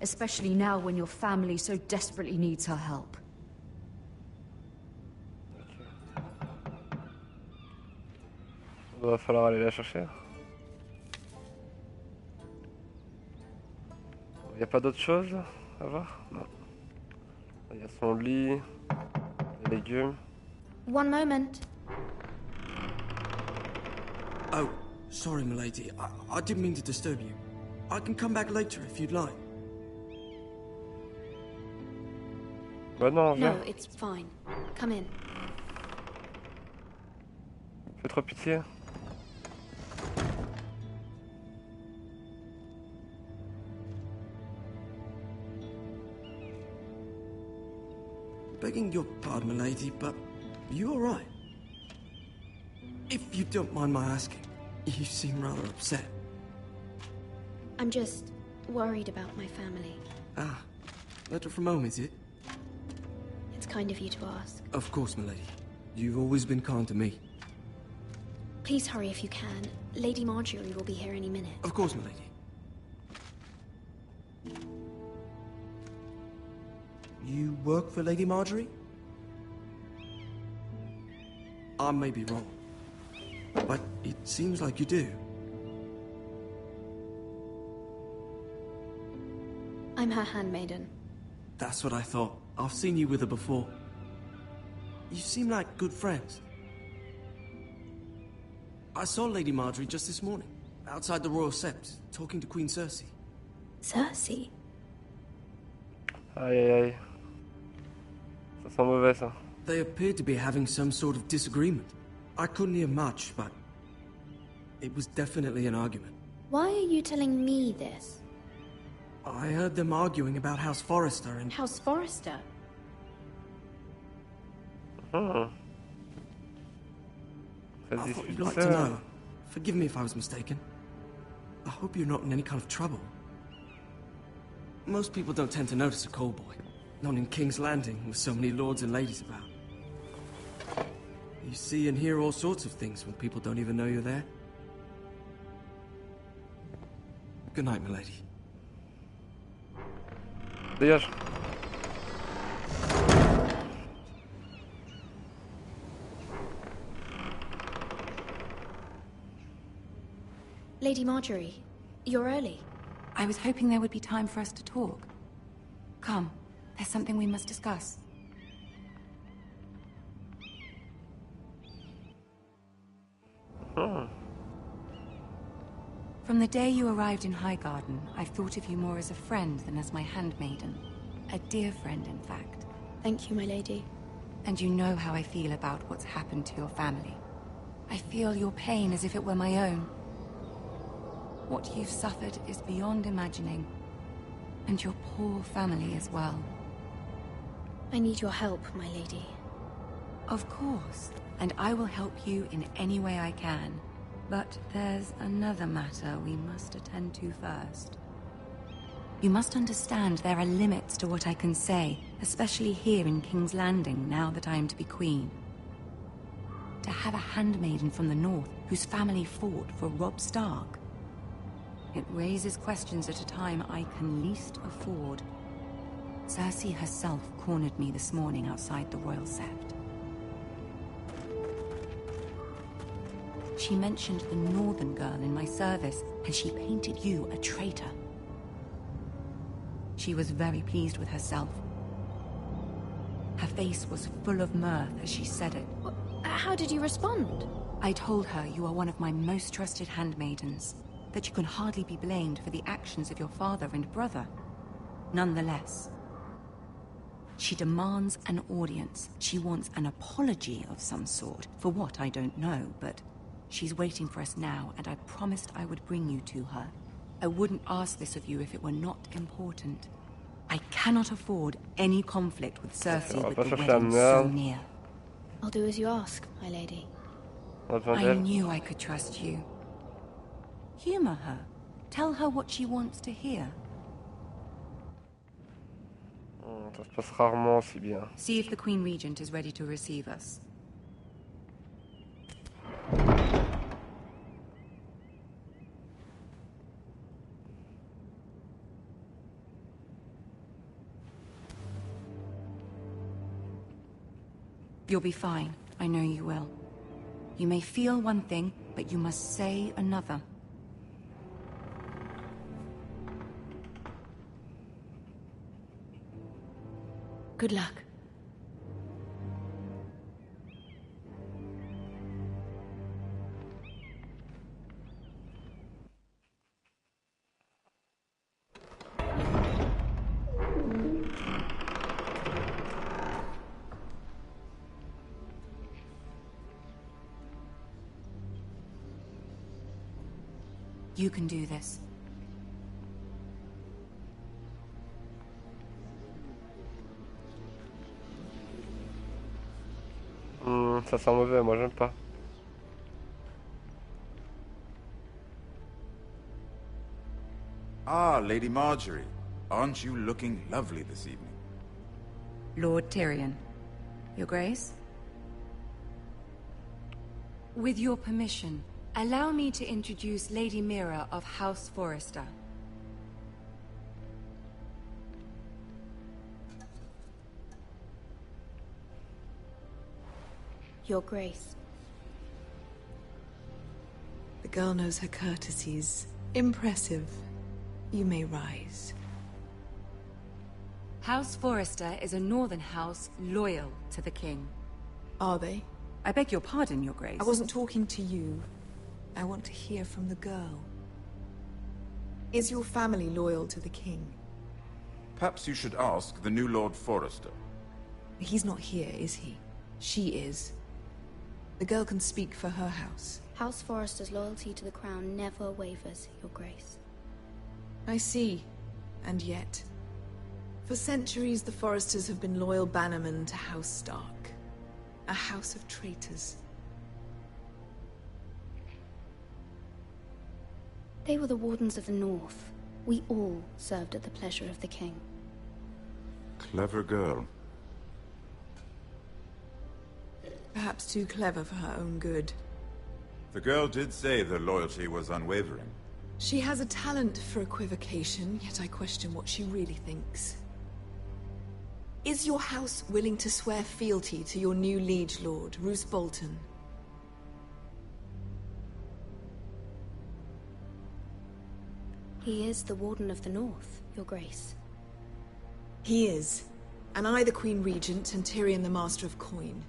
especially now when your family so desperately needs her help. Il va falloir aller la chercher. Il n'y a pas d'autre chose à voir? Non. Il y a son lit, les légumes. One moment. Oh, sorry, milady. I didn't mean to disturb you. I can come back later if you'd like. Bah non, viens. No, it's fine. Come in. Fais trop pitié. Begging your pardon, milady, but you all right? If you don't mind my asking, you seem rather upset. I'm just worried about my family. Ah, letter from home, is it? It's kind of you to ask. Of course, milady. You've always been kind to me. Please hurry if you can. Lady Marjorie will be here any minute. Of course, milady. You work for Lady Marjorie? I may be wrong, but it seems like you do. I'm her handmaiden. That's what I thought. I've seen you with her before. You seem like good friends. I saw Lady Marjorie just this morning. outside the Royal Sept, talking to Queen Cersei. Cersei? Aïe aïe aïe. Ça sent mauvais ça. They appeared to be having some sort of disagreement. I couldn't hear much, but it was definitely an argument. Why are you telling me this? I heard them arguing about House Forrester and... House Forrester? Hmm. I thought you'd like to know. Forgive me if I was mistaken. I hope you're not in any kind of trouble. Most people don't tend to notice a callboy. Not in King's Landing, with so many lords and ladies about. You see and hear all sorts of things when people don't even know you're there. Good night, milady. Dégage. Lady Marjorie, you're early. I was hoping there would be time for us to talk. Come, there's something we must discuss. From the day you arrived in Highgarden, I've thought of you more as a friend than as my handmaiden. A dear friend, in fact. Thank you, my lady. And you know how I feel about what's happened to your family. I feel your pain as if it were my own. What you've suffered is beyond imagining. And your poor family as well. I need your help, my lady. Of course. And I will help you in any way I can. But there's another matter we must attend to first. You must understand there are limits to what I can say, especially here in King's Landing, now that I am to be queen. To have a handmaiden from the north whose family fought for Robb Stark. It raises questions at a time I can least afford. Cersei herself cornered me this morning outside the Royal Sept. She mentioned the northern girl in my service, and she painted you a traitor. She was very pleased with herself. Her face was full of mirth as she said it. How did you respond? I told her you are one of my most trusted handmaidens, that you can hardly be blamed for the actions of your father and brother. Nonetheless, she demands an audience. She wants an apology of some sort, for what I don't know, but she's waiting for us now, and I promised I would bring you to her. I wouldn't ask this of you if it were not important. I cannot afford any conflict with Cersei with the wedding so near. I'll do as you ask, my lady. I knew I could trust you. Humor her. Tell her what she wants to hear. Ça se passe rarement si bien. See if the Queen Regent is ready to receive us. You'll be fine. I know you will. You may feel one thing, but you must say another. Good luck. You can do this. Ça sent mauvais, moi j'aime pas. Ah, Lady Marjorie. Aren't you looking lovely this evening? Lord Tyrion. Your Grace? With your permission, allow me to introduce Lady Mira of House Forrester. Your Grace. The girl knows her courtesies. Impressive. You may rise. House Forrester is a northern house loyal to the king. Are they? I beg your pardon, Your Grace. I wasn't talking to you. I want to hear from the girl. Is your family loyal to the king? Perhaps you should ask the new Lord Forrester. He's not here, is he? She is. The girl can speak for her house. House Forrester's loyalty to the crown never wavers, Your Grace. I see. And yet, for centuries the Forresters have been loyal bannermen to House Stark. A house of traitors. They were the Wardens of the North. We all served at the pleasure of the king. Clever girl. Perhaps too clever for her own good. The girl did say their loyalty was unwavering. She has a talent for equivocation, yet I question what she really thinks. Is your house willing to swear fealty to your new liege lord, Roose Bolton? He is the Warden of the North, Your Grace. He is. And I the Queen Regent and Tyrion the Master of Coin.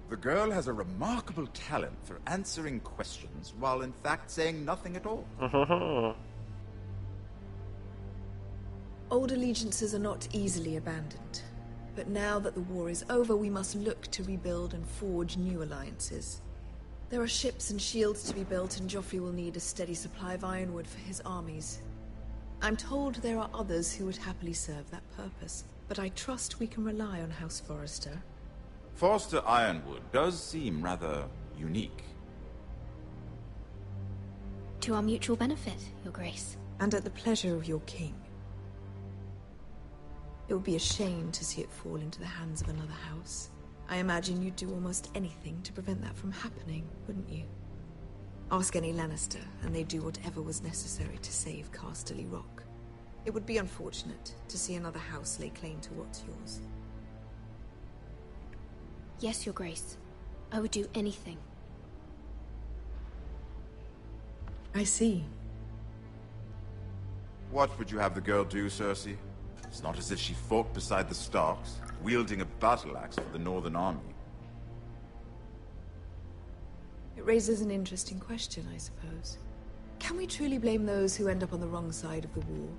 The girl has a remarkable talent for answering questions while in fact saying nothing at all. Old allegiances are not easily abandoned. But now that the war is over, we must look to rebuild and forge new alliances. There are ships and shields to be built, and Joffrey will need a steady supply of ironwood for his armies. I'm told there are others who would happily serve that purpose, but I trust we can rely on House Forrester. Forster Ironwood does seem rather unique. To our mutual benefit, Your Grace. And at the pleasure of your king. It would be a shame to see it fall into the hands of another house. I imagine you'd do almost anything to prevent that from happening, wouldn't you? Ask any Lannister, and they'd do whatever was necessary to save Casterly Rock. It would be unfortunate to see another house lay claim to what's yours. Yes, Your Grace. I would do anything. I see. What would you have the girl do, Cersei? It's not as if she fought beside the Starks, wielding a battle axe for the Northern Army. It raises an interesting question, I suppose. Can we truly blame those who end up on the wrong side of the war?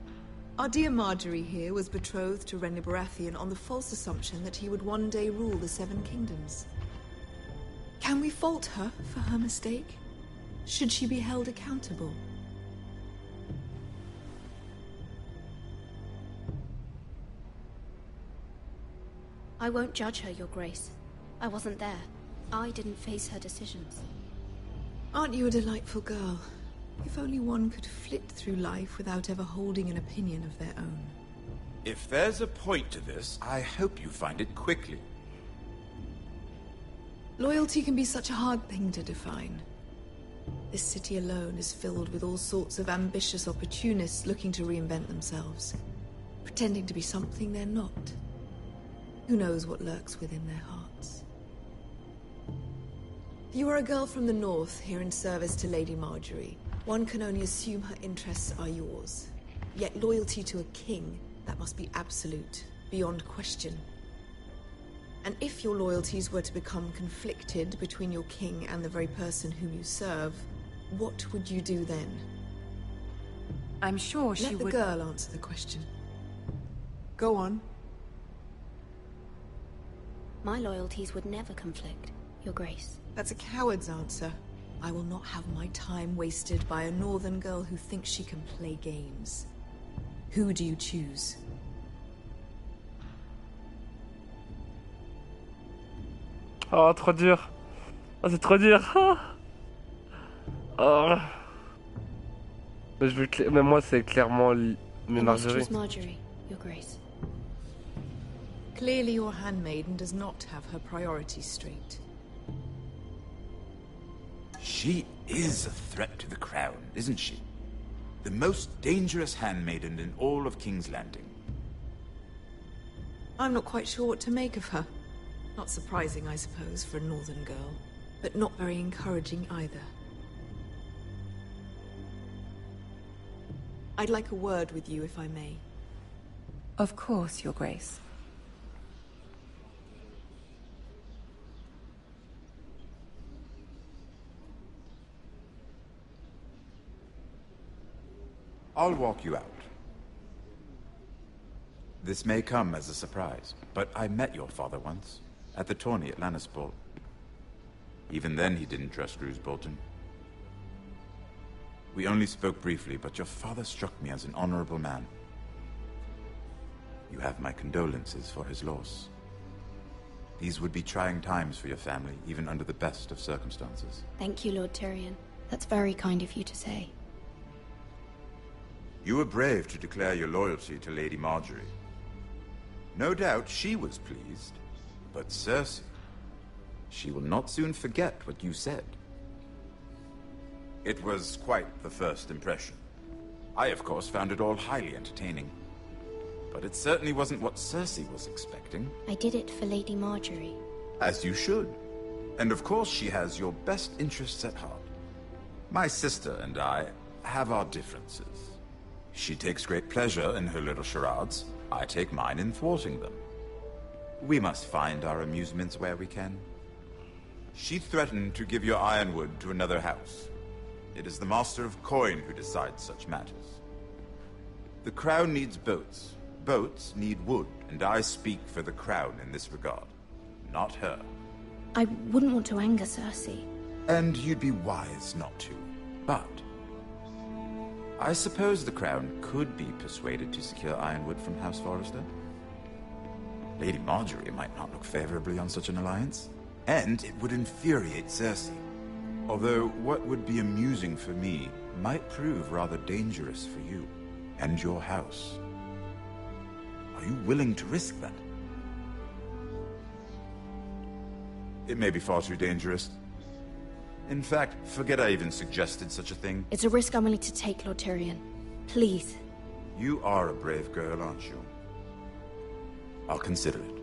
Our dear Marjorie here was betrothed to Renly Baratheon on the false assumption that he would one day rule the Seven Kingdoms. Can we fault her for her mistake? Should she be held accountable? I won't judge her, Your Grace. I wasn't there. I didn't face her decisions. Aren't you a delightful girl? If only one could flit through life without ever holding an opinion of their own. If there's a point to this, I hope you find it quickly. Loyalty can be such a hard thing to define. This city alone is filled with all sorts of ambitious opportunists looking to reinvent themselves, pretending to be something they're not. Who knows what lurks within their hearts? You are a girl from the north, here in service to Lady Marjorie. One can only assume her interests are yours. Yet loyalty to a king, that must be absolute, beyond question. And if your loyalties were to become conflicted between your king and the very person whom you serve, what would you do then? I'm sure she would... Let the girl answer the question. Go on. My loyalties would never conflict, Your Grace. That's a coward's answer. I will not have my time wasted by a northern girl who thinks she can play games. Who do you choose? Oh, trop dur. Oh, c'est trop dur. Oh. Mais, mais moi, c'est clairement Marjorie. Choose Marjorie, Your Grace. Clearly your handmaiden does not have her priorities straight. She is a threat to the crown, isn't she? The most dangerous handmaiden in all of King's Landing. I'm not quite sure what to make of her. Not surprising, I suppose, for a northern girl, but not very encouraging either. I'd like a word with you, if I may. Of course, Your Grace. I'll walk you out. This may come as a surprise, but I met your father once, at the tourney at Lannisport. Even then, he didn't trust Roose Bolton. We only spoke briefly, but your father struck me as an honorable man. You have my condolences for his loss. These would be trying times for your family, even under the best of circumstances. Thank you, Lord Tyrion. That's very kind of you to say. You were brave to declare your loyalty to Lady Marjorie. No doubt she was pleased, but Cersei, she will not soon forget what you said. It was quite the first impression. I, of course, found it all highly entertaining. But it certainly wasn't what Cersei was expecting. I did it for Lady Marjorie. As you should. And of course she has your best interests at heart. My sister and I have our differences. She takes great pleasure in her little charades. I take mine in thwarting them. We must find our amusements where we can. She threatened to give your ironwood to another house. It is the Master of Coin who decides such matters. The Crown needs boats. Boats need wood, and I speak for the Crown in this regard. Not her. I wouldn't want to anger Cersei. And you'd be wise not to. But I suppose the Crown could be persuaded to secure ironwood from House Forrester. Lady Marjorie might not look favorably on such an alliance, and it would infuriate Cersei. Although what would be amusing for me might prove rather dangerous for you and your house. Are you willing to risk that? It may be far too dangerous. In fact, forget I even suggested such a thing. It's a risk I'm willing to take, Lord Tyrion. Please. You are a brave girl, aren't you? I'll consider it.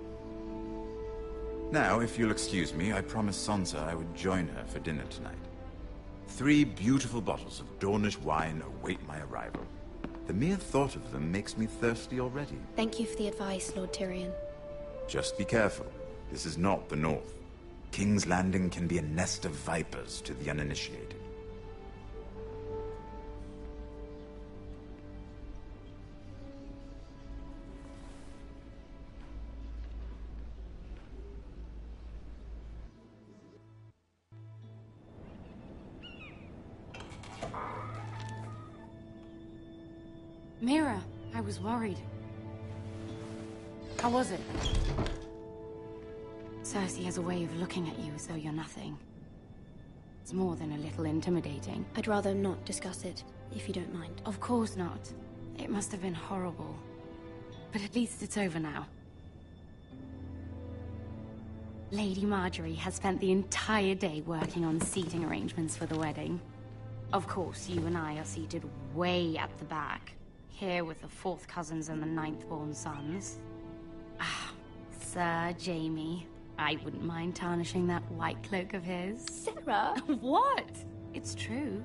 Now, if you'll excuse me, I promised Sansa I would join her for dinner tonight. 3 beautiful bottles of Dornish wine await my arrival. The mere thought of them makes me thirsty already. Thank you for the advice, Lord Tyrion. Just be careful. This is not the North. King's Landing can be a nest of vipers to the uninitiated. Mira, I was worried. How was it? Cersei has a way of looking at you as though you're nothing. It's more than a little intimidating. I'd rather not discuss it, if you don't mind. Of course not. It must have been horrible. But at least it's over now. Lady Marjorie has spent the entire day working on seating arrangements for the wedding. Of course, you and I are seated way at the back. Here with the 4th cousins and the 9th-born sons. Ah, Sir Jaime. I wouldn't mind tarnishing that white cloak of his. Sarah! What? It's true.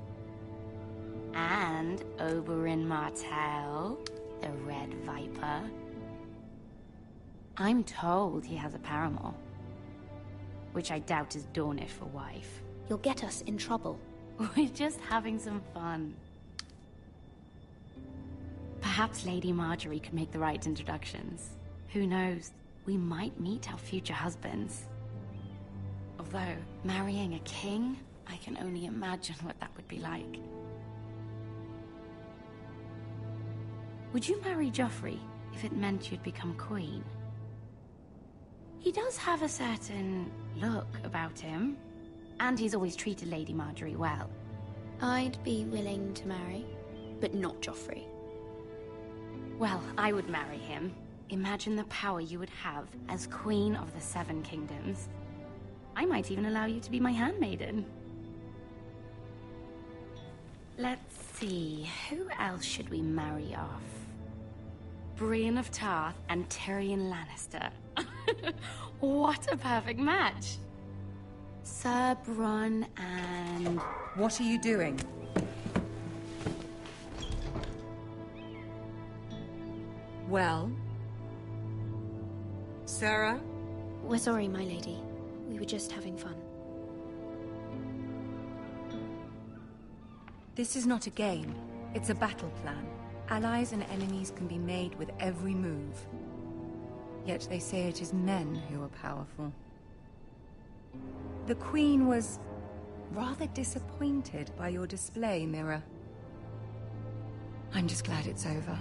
And Oberyn Martell, the Red Viper. I'm told he has a paramour. Which I doubt is Dornish for wife. You'll get us in trouble. We're just having some fun. Perhaps Lady Marjorie could make the right introductions. Who knows? We might meet our future husbands. Although, marrying a king, I can only imagine what that would be like. Would you marry Joffrey if it meant you'd become queen? He does have a certain look about him, and he's always treated Lady Marjorie well. I'd be willing to marry, but not Joffrey. Well, I would marry him. Imagine the power you would have as Queen of the 7 Kingdoms. I might even allow you to be my handmaiden. Let's see, who else should we marry off? Brienne of Tarth and Tyrion Lannister. What a perfect match! Sir Bronn and... What are you doing? Well? Sarah? We're sorry, my lady. We were just having fun. This is not a game. It's a battle plan. Allies and enemies can be made with every move. Yet they say it is men who are powerful. The Queen was rather disappointed by your display, Mira. I'm just glad it's over.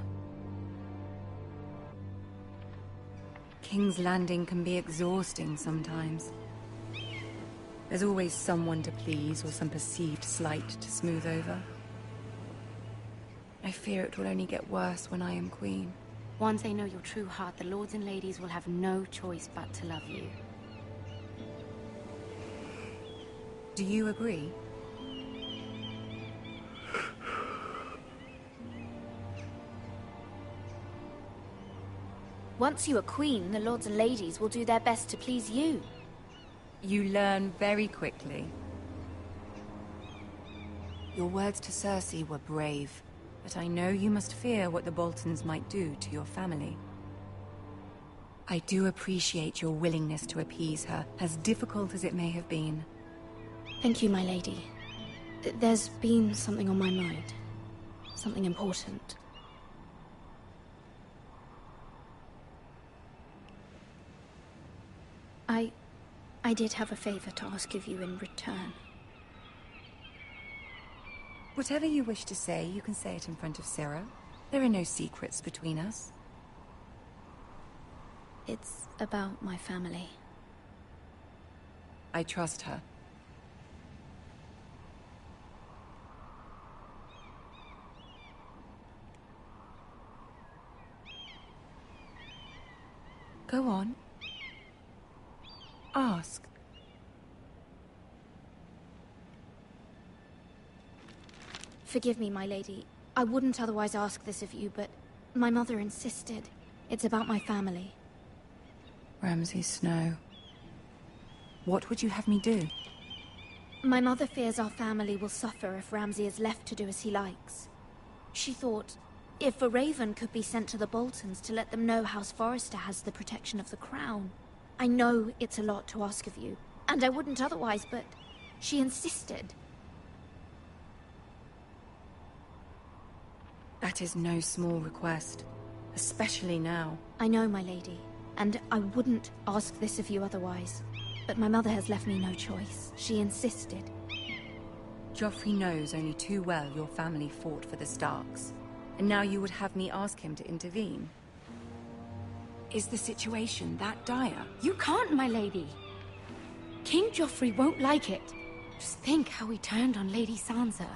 King's Landing can be exhausting sometimes. There's always someone to please or some perceived slight to smooth over. I fear it will only get worse when I am queen. Once they know your true heart, the lords and ladies will have no choice but to love you. Do you agree? Once you are queen, the lords and ladies will do their best to please you. You learn very quickly. Your words to Cersei were brave, but I know you must fear what the Boltons might do to your family. I do appreciate your willingness to appease her, as difficult as it may have been. Thank you, my lady. There's been something on my mind. Something important. I did have a favor to ask of you in return. Whatever you wish to say, you can say it in front of Sarah. There are no secrets between us. It's about my family. I trust her. Go on. Ask. Forgive me, my lady. I wouldn't otherwise ask this of you, but my mother insisted. It's about my family. Ramsay Snow. What would you have me do? My mother fears our family will suffer if Ramsay is left to do as he likes. She thought, if a raven could be sent to the Boltons to let them know House Forrester has the protection of the crown. I know it's a lot to ask of you, and I wouldn't otherwise, but she insisted. That is no small request, especially now. I know, my lady, and I wouldn't ask this of you otherwise. But my mother has left me no choice. She insisted. Joffrey knows only too well your family fought for the Starks, and now you would have me ask him to intervene. Is the situation that dire? You can't, my lady. King Joffrey won't like it. Just think how he turned on Lady Sansa.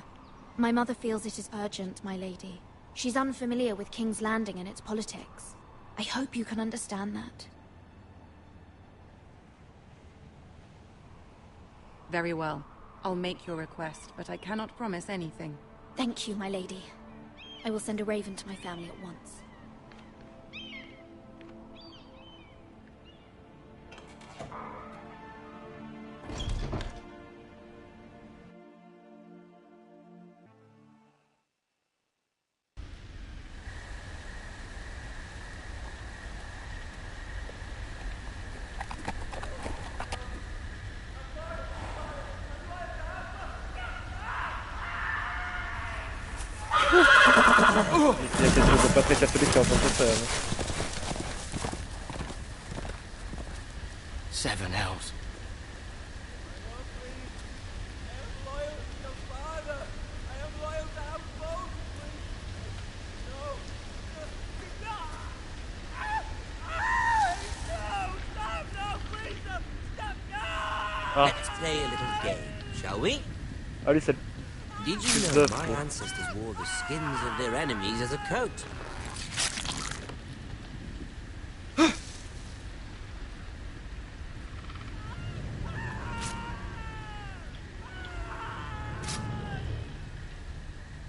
My mother feels it is urgent, my lady. She's unfamiliar with King's Landing and its politics. I hope you can understand that. Very well. I'll make your request, but I cannot promise anything. Thank you, my lady. I will send a raven to my family at once. Il y a quelque chose de pas très catholique qui est en train de se faire. Seven hells. Let's play a little game, shall we? Ah, lui, c'est Did you know my ancestors wore the skins of their enemies as a coat?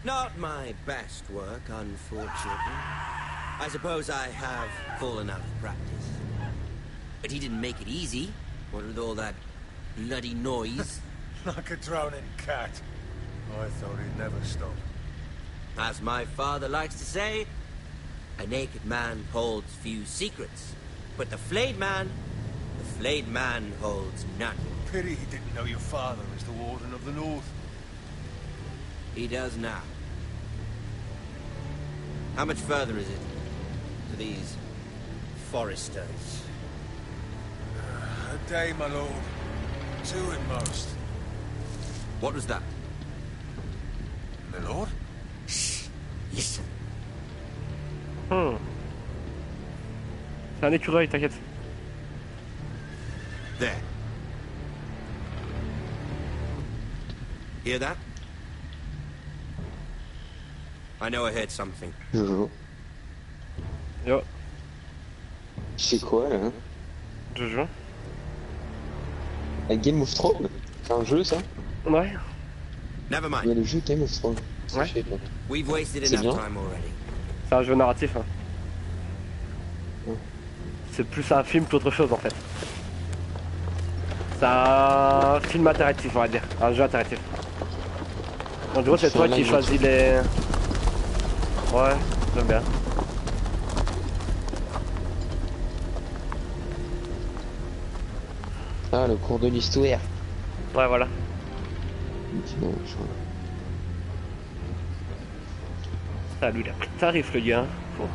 Not my best work, unfortunately. I suppose I have fallen out of practice. But he didn't make it easy, what with all that bloody noise. Like a drowning cat. I thought he'd never stop. As my father likes to say, a naked man holds few secrets. But the flayed man holds none. Pity he didn't know your father was the Warden of the North. He does now. How much further is it to these foresters? A day, my lord. 2 at most. What was that? My lord? Shh. Listen. C'est un écureuil, t'inquiète. There. Hear that? I know I heard something. Jojo. Yo. C'est quoi là? Jojo. La Game of Thrones? C'est un jeu ça? Ouais. Never mind. Il y a le jeu Game of Thrones. Ouais. Je sais pas. We've wasted C'est enough bien. time already. C'est un jeu narratif. Hein. C'est plus un film qu'autre chose en fait. C'est un film interactif, on va dire. Un jeu interactif. En gros, c'est toi qui choisis les... Ouais, j'aime bien. Ah, le cours de l'histoire. Ouais, voilà. Ah, lui, il a pris de tarif, le gars. Hein. Faut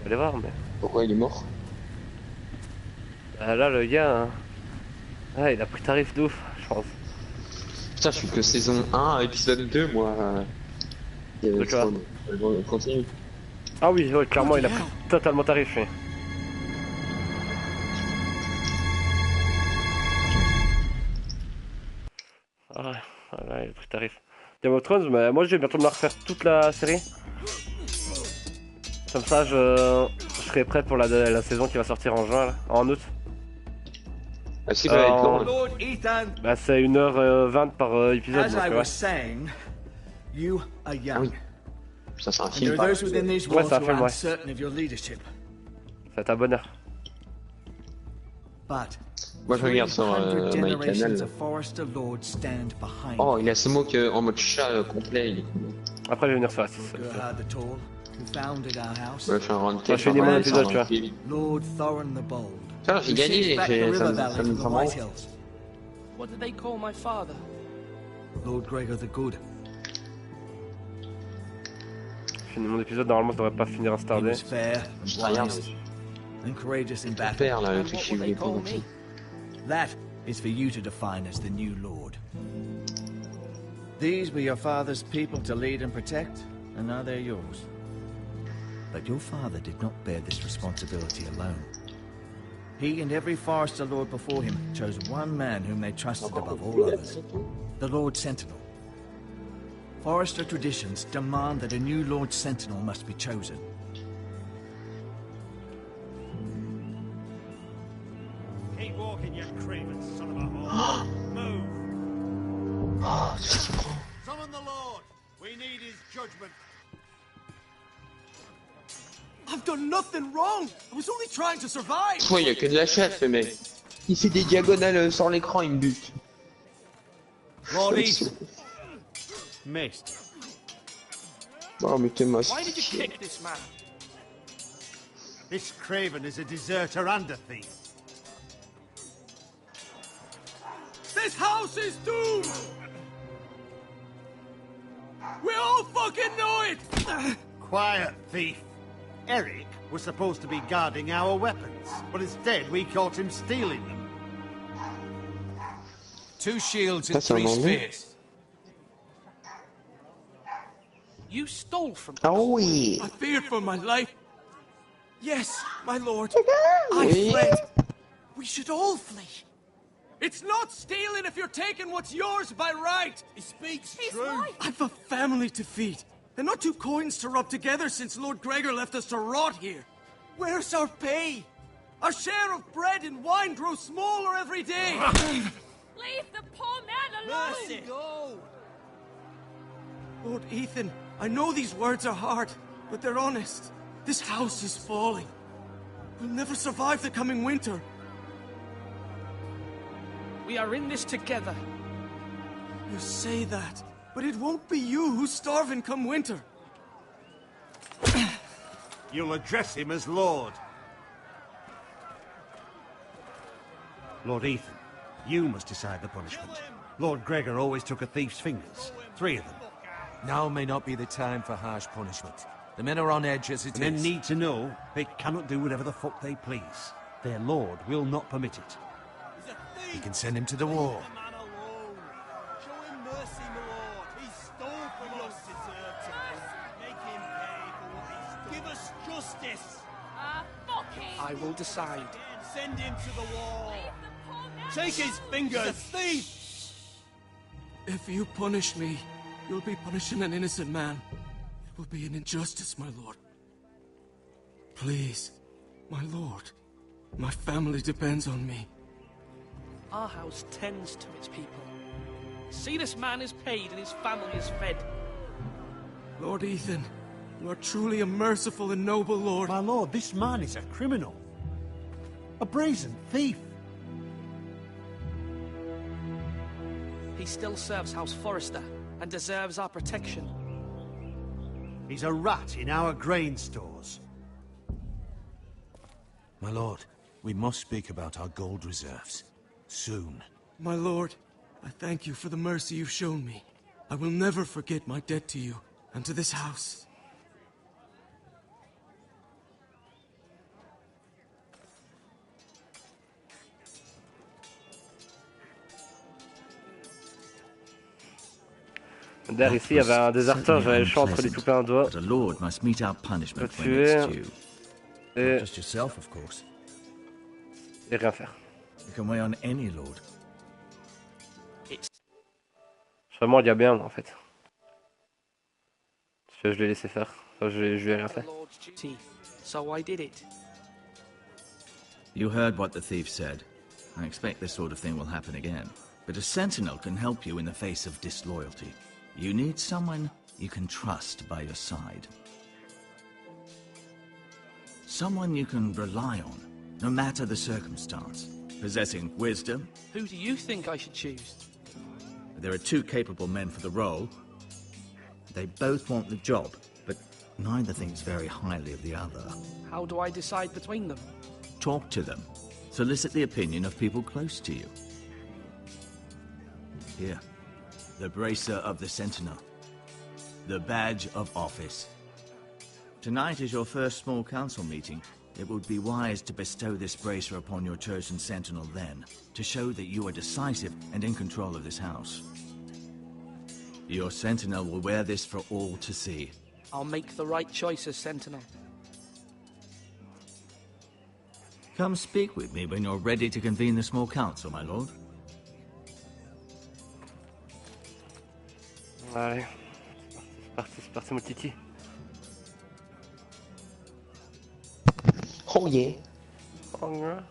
aller voir, mais... Pourquoi il est mort? Ah, là, le gars... Hein. Ah, il a pris tarif de ouf, je pense. Putain, je suis que saison 1, épisode 2, moi. De quoi? On continue. Ah oui, ouais, clairement, il a pris totalement tarif. Oui. Ah, là, il a pris tarif. Game of Thrones, mais moi, je vais bientôt me la refaire toute la série. Comme ça, je serai prêt pour la saison qui va sortir en juin, là, en août. Ah, c'est va être long. Lord Ethan, Bah, c'est 1h20 par épisode. as Donc, I ouais. was saying, you are young. Ça, c'est un And film. there are those within these Ouais, walls c'est un who film, are ouais. uncertain of your leadership. C'est un bonheur. But Moi, je regarde sur 300 My generations Canal. of Forester Lords stand behind Oh, il a ce mot que, en mode chat complet. Il est cool. Après, je vais venir sur la 6. Gerhard the Tall, who founded our house. Ouais, je fais un round Moi, je fais des bons épisodes, tu vois. Lord Thorin the Bold. Putain, j'ai who gagné, seized back j'ai- the ça river me- ça valley me from the prend White mal. Hills. What did they call my father? Lord Gregor the Good. Je finis mon épisode, normalement, ça devrait pas finir à se He tarder. was fair Je and rien. wise and courageous in battle. Père là, le And truc what qui will voulait they pas call comme ça. me? That is for you to define as the new Lord. These were your father's people to lead and protect, and now they're yours. But your father did not bear this responsibility alone. He and every Forester Lord before him chose one man whom they trusted above all others, the Lord Sentinel. Forester traditions demand that a new Lord Sentinel must be chosen. Keep walking, you craven son of a whore. Move. Summon the Lord. We need his judgment. I've done nothing wrong. I was only trying to survive. Toi, il y a que de la chatte, le mec. Il fait des diagonales sur l'écran, il me bute. Lord Ethan. Missed. Oh, mais t'es moche. Why did you kick this man? This craven is a deserter and a thief. This house is doomed. We all fucking know it. Quiet, thief. Eric was supposed to be guarding our weapons, but instead we caught him stealing them. 2 shields Ça, and c'est en 3 anglais. spears. You stole from Ah oui. I feared for my life. Yes, my lord. Oui. I fled. We should all flee. It's not stealing if you're taking what's yours by right. He speaks true. I've a family to feed. And not 2 coins to rub together since Lord Gregor left us to rot here. Where's our pay? Our share of bread and wine grows smaller every day. Leave the poor man alone! Mercy. Go. Lord Ethan, I know these words are hard, but they're honest. This house is falling. We'll never survive the coming winter. We are in this together. You say that, but it won't be you who's starving come winter. You'll address him as Lord. Lord Ethan, you must decide the punishment. Lord Gregor always took a thief's fingers. 3 of them. Now may not be the time for harsh punishment. The men are on edge as it is. Men need to know they cannot do whatever the fuck they please. Their lord will not permit it. He can send him to the war. Show him mercy, my lord. He stole from us. Make him pay for what he's done. Give us justice. Fuck him. I will decide. Send him to the wall. Take his fingers. He's a thief. If you punish me, you'll be punishing an innocent man. It will be an injustice, my lord. Please, my lord. My family depends on me. Our house tends to its people. See, this man is paid and his family is fed. Lord Ethan, you are truly a merciful and noble lord. My lord, this man is a criminal. A brazen thief. He still serves House Forrester and deserves our protection. He's a rat in our grain stores. My lord, we must speak about our gold reserves. Soon. My lord, I thank you for the mercy you've shown me. I will never forget my debt to you and to this house. Derrière ici, il y avait un déserteur, j'avais le choix entre lui couper un doigt, le tuer et rien faire. Vraiment, il y a bien en fait. Je l'ai laissé faire, enfin, je lui ai rien fait. So I did it. You heard what the thief said. I expect this sort of thing will happen again. But a sentinel can help you in the face of disloyalty. You need someone you can trust by your side. Someone you can rely on, no matter the circumstance. Possessing wisdom. Who do you think I should choose? There are two capable men for the role. They both want the job, but neither thinks very highly of the other. How do I decide between them? Talk to them. Solicit the opinion of people close to you. Here. The bracer of the Sentinel. The badge of office. Tonight is your first small council meeting. It would be wise to bestow this bracer upon your chosen Sentinel then, to show that you are decisive and in control of this house. Your Sentinel will wear this for all to see. I'll make the right choice as Sentinel. Come speak with me when you're ready to convene the small council, my lord. Allez, c'est parti mon titi. Oh yeah. Oh yeah.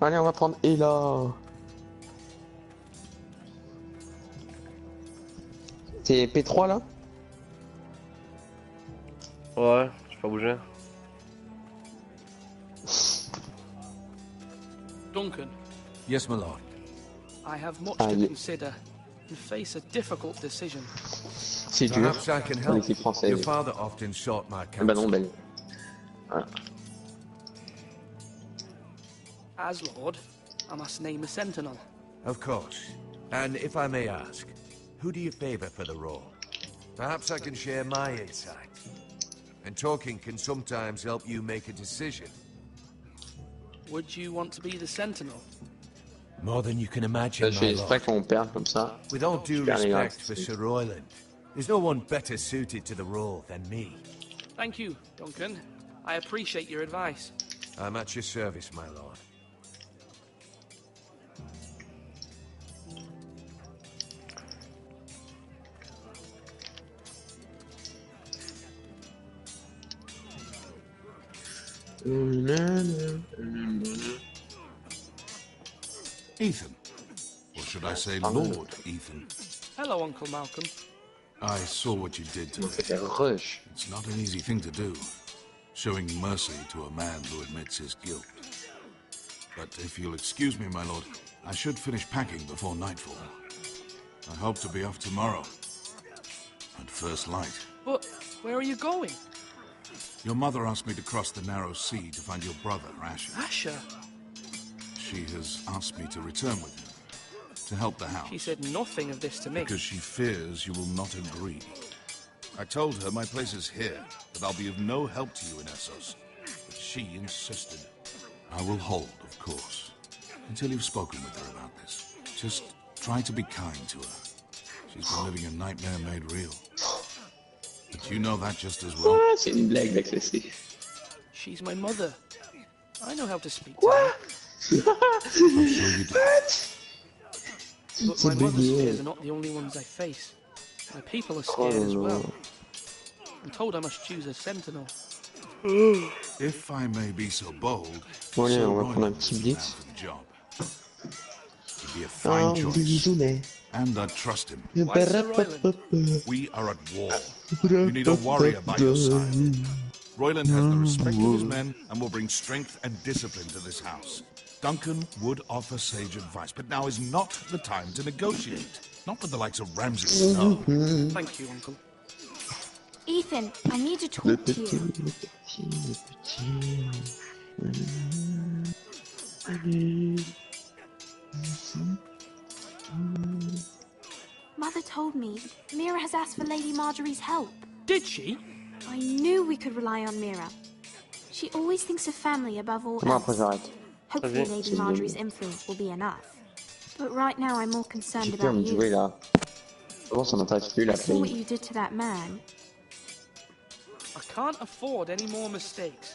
Allez, on va prendre Ella. C'est P3 là? Ouais, je peux pas bouger. Duncan. Yes, my lord. I have much to consider and face a difficult decision. C'est dur. Perhaps I can help. Your father often sought my counsel. Bah non, ben. Voilà. As Lord, I must name a Sentinel. Of course. And if I may ask, who do you favor for the role? Perhaps I can share my insight. And talking can sometimes help you make a decision. Would you want to be the Sentinel? More than you can imagine, Je fais exprès qu'on perde comme ça. With all due respect for Sir Royland, there's no one better suited to the role than me. Thank you, Duncan. I appreciate your advice. I'm at your service, my lord. Ethan. Or should I say Lord Ethan? Hello, Uncle Malcolm. I saw what you did to me. It's not an easy thing to do, showing mercy to a man who admits his guilt. But if you'll excuse me, my lord, I should finish packing before nightfall. I hope to be off tomorrow, at first light. But where are you going? Your mother asked me to cross the narrow sea to find your brother, Asher. Asher? She has asked me to return with him. to help the house. She said nothing of this to me. Because she fears you will not agree. I told her my place is here, that I'll be of no help to you in Essos. But she insisted. I will hold, of course, until you've spoken with her about this. Just try to be kind to her. She's been living a nightmare made real. But you know that just as well. C'est une blague, la classique. She's my mother. I know how to speak to her. I'm sure you do. But my mother's fears are not the only ones I face. My people are scared as well. I'm told I must choose a sentinel. If I may be so bold, Bon, allez, so on va prendre un Royland petit is blitz. for the job. He'd be a fine choice. And I trust him. Why Sir Royland? We are at war. You need a warrior by your side. Royland has the respect of his men and will bring strength and discipline to this house. Duncan would offer sage advice, but now is not the time to negotiate. Not with the likes of Ramsay. No. Thank you, Uncle. Ethan, I need to talk to you. Mother told me Mira has asked for Lady Marjorie's help. Did she? I knew we could rely on Mira. She always thinks of family above all else. Hopefully Lady Marjorie's influence will be enough. But right now I'm more concerned about you. Comment ça m'intéresse plus la I saw what play? you did to that man. I can't afford any more mistakes.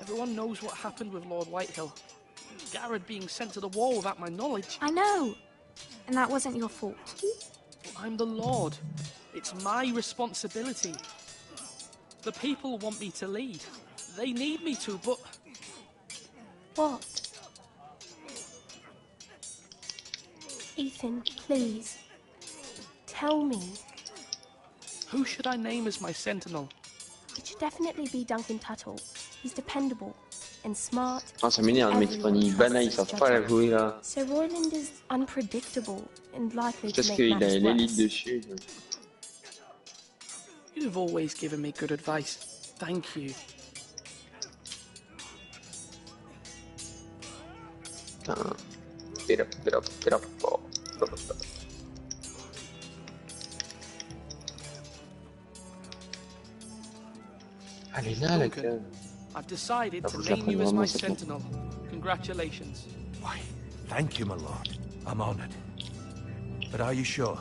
Everyone knows what happened with Lord Whitehill. Garrett being sent to the wall without my knowledge. I know. And that wasn't your fault. I'm the Lord. It's my responsibility. The people want me to lead. They need me to, but... What? Ethan, please. Tell me. Who should I name as my sentinel? It should definitely be Duncan Tuttle. He's dependable and smart. Ah, ça m'énerve, le mec, il banane, ils savent pas la jouer là. Sir Royland is unpredictable and likely to Parce make qu'il a matters l'élite worse. dessus. You've always given me good advice. Thank you. Putain. Get up, get up, get up. Oh. Elle est là, la gueule. I've decided to name you as my sentinel. Congratulations. Why, thank you, my lord. I'm honored. But are you sure?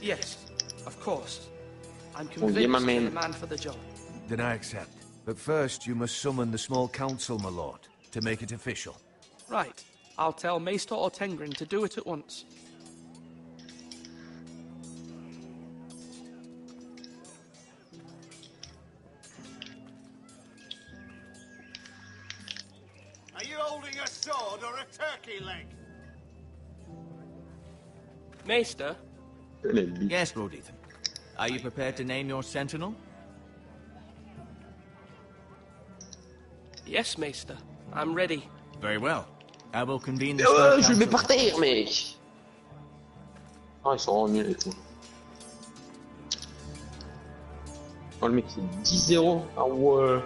Yes, of course. I'm Oh, yeah, convinced my you're man. the man for the job. Then I accept. But first, you must summon the small council, my lord, to make it official. Right. I'll tell Maester Ortengrin to do it at once. Are you holding a sword or a turkey leg? Maester? Yes, Lord Ethan. Are you prepared to name your sentinel? Yes, Maester. I'm ready. Very well. I will convene the small Je le mets council. par terre, mec. Ah, ils sont vraiment nuls et tout. Oh, le mec, c'est 10-0. Ah ouais.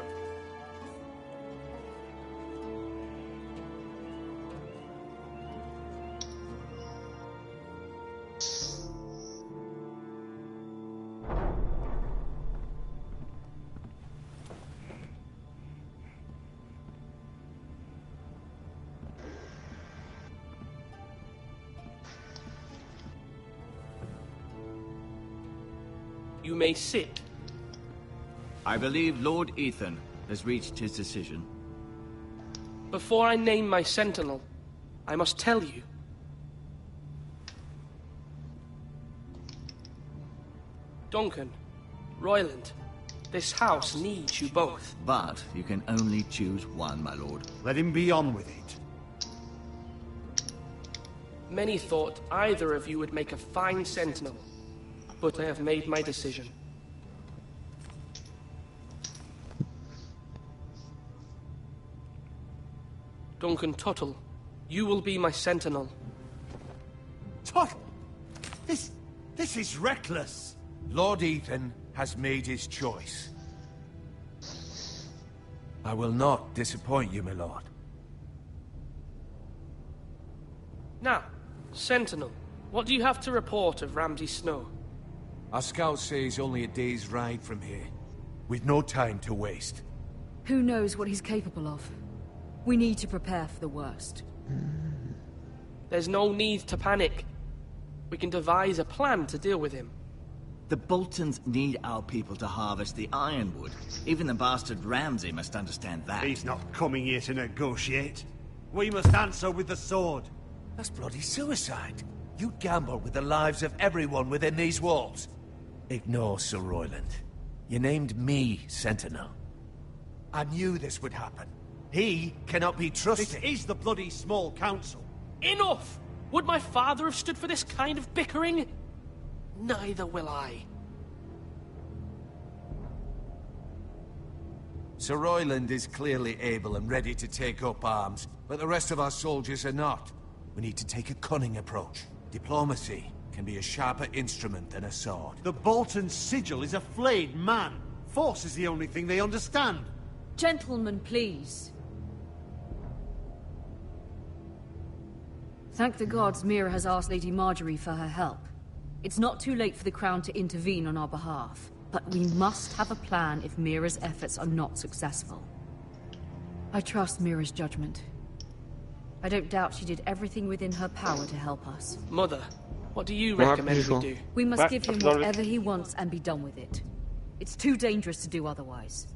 You may sit. I believe Lord Ethan has reached his decision. Before I name my sentinel, I must tell you. Duncan, Royland, this house needs you both. But you can only choose one, my lord. Let him be on with it. Many thought either of you would make a fine sentinel, but I have made my decision. Duncan Tuttle, you will be my sentinel. Tuttle! This is reckless. Lord Ethan has made his choice. I will not disappoint you, my lord. Now, Sentinel, what do you have to report of Ramsay Snow? Our scouts say he's only a day's ride from here. We've no time to waste. Who knows what he's capable of? We need to prepare for the worst. There's no need to panic. We can devise a plan to deal with him. The Boltons need our people to harvest the ironwood. Even the bastard Ramsay must understand that. He's not coming here to negotiate. We must answer with the sword. That's bloody suicide. You gamble with the lives of everyone within these walls. Ignore Sir Royland. You named me Sentinel. I knew this would happen. He cannot be trusted. This is the bloody small council. Enough! Would my father have stood for this kind of bickering? Neither will I. Sir Royland is clearly able and ready to take up arms, but the rest of our soldiers are not. We need to take a cunning approach. Diplomacy can be a sharper instrument than a sword. The Bolton sigil is a flayed man. Force is the only thing they understand. Gentlemen, please. Thank the gods Mira has asked Lady Marjorie for her help. It's not too late for the Crown to intervene on our behalf, but we must have a plan if Mira's efforts are not successful. I trust Mira's judgment. I don't doubt she did everything within her power to help us. Mother, what do you recommend we do? We must give him whatever he wants and be done with it. It's too dangerous to do otherwise.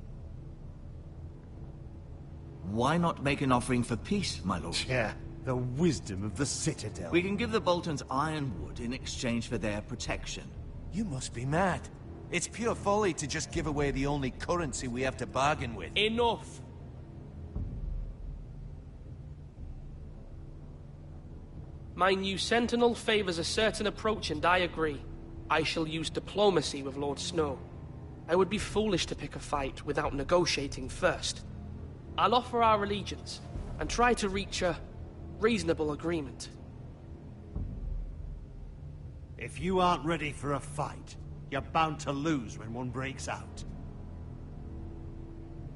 Why not make an offering for peace, my lord? Yeah, the wisdom of the Citadel. We can give the Boltons ironwood in exchange for their protection. You must be mad. It's pure folly to just give away the only currency we have to bargain with. Enough! My new Sentinel favors a certain approach, and I agree. I shall use diplomacy with Lord Snow. I would be foolish to pick a fight without negotiating first. I'll offer our allegiance, and try to reach a reasonable agreement. If you aren't ready for a fight, you're bound to lose when one breaks out.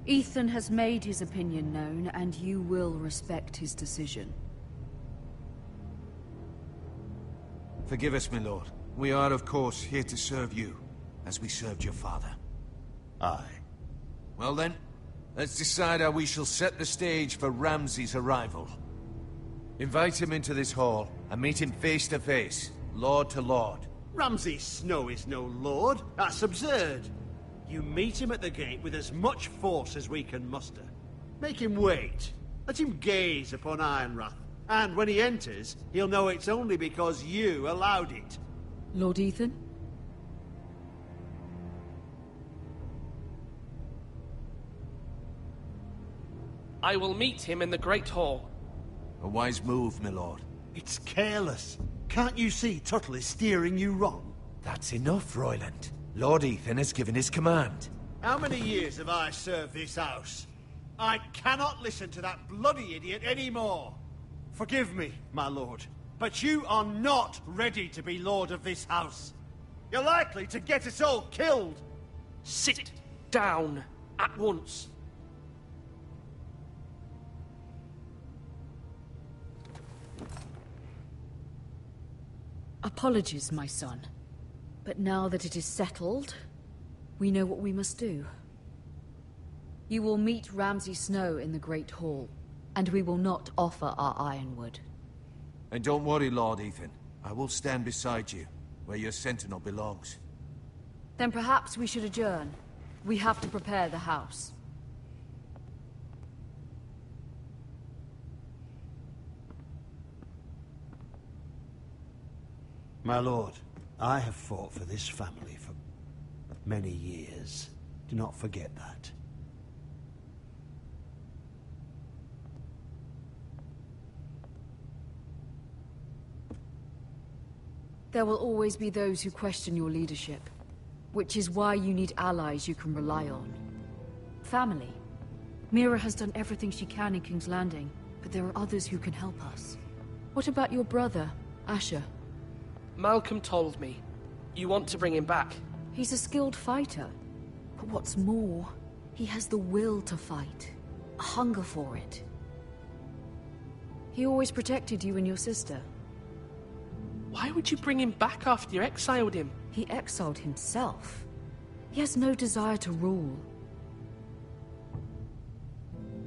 Ethan has made his opinion known, and you will respect his decision. Forgive us, my lord. We are, of course, here to serve you, as we served your father. Aye. Well then, let's decide how we shall set the stage for Ramsay's arrival. Invite him into this hall, and meet him face to face, lord to lord. Ramsay Snow is no lord. That's absurd. You meet him at the gate with as much force as we can muster. Make him wait. Let him gaze upon Ironrath. And when he enters, he'll know it's only because you allowed it. Lord Ethan? I will meet him in the Great Hall. A wise move, my lord. It's careless. Can't you see Tuttle is steering you wrong? That's enough, Royland. Lord Ethan has given his command. How many years have I served this house? I cannot listen to that bloody idiot anymore. Forgive me, my lord, but you are not ready to be lord of this house. You're likely to get us all killed. Sit down at once. Apologies, my son. But now that it is settled, we know what we must do. You will meet Ramsay Snow in the Great Hall, and we will not offer our ironwood. And don't worry, Lord Ethan. I will stand beside you, where your sentinel belongs. Then perhaps we should adjourn. We have to prepare the house. My lord, I have fought for this family for many years. Do not forget that. There will always be those who question your leadership, which is why you need allies you can rely on. Family. Mira has done everything she can in King's Landing, but there are others who can help us. What about your brother, Asher? Malcolm told me. You want to bring him back? He's a skilled fighter. But what's more, he has the will to fight. A hunger for it. He always protected you and your sister. Why would you bring him back after you exiled him? He exiled himself. He has no desire to rule.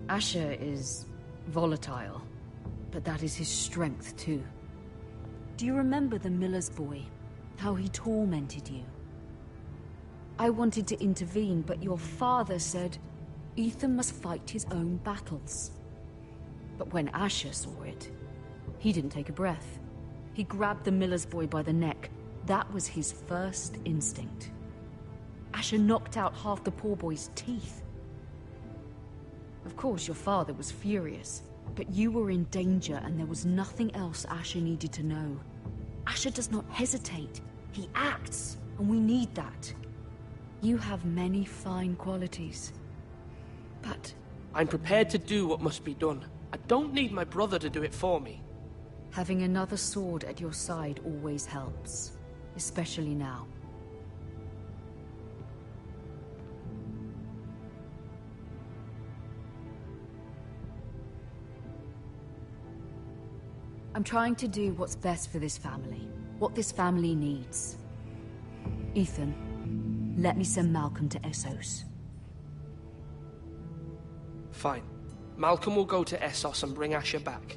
Asher is volatile, but that is his strength too. Do you remember the miller's boy? How he tormented you? I wanted to intervene, but your father said Ethan must fight his own battles. But when Asher saw it, he didn't take a breath. He grabbed the miller's boy by the neck. That was his first instinct. Asher knocked out half the poor boy's teeth. Of course, your father was furious, but you were in danger and there was nothing else Asher needed to know. Asher does not hesitate. He acts, and we need that. You have many fine qualities, but... I'm prepared to do what must be done. I don't need my brother to do it for me. Having another sword at your side always helps, especially now. I'm trying to do what's best for this family, what this family needs. Ethan, let me send Malcolm to Essos. Fine. Malcolm will go to Essos and bring Asher back.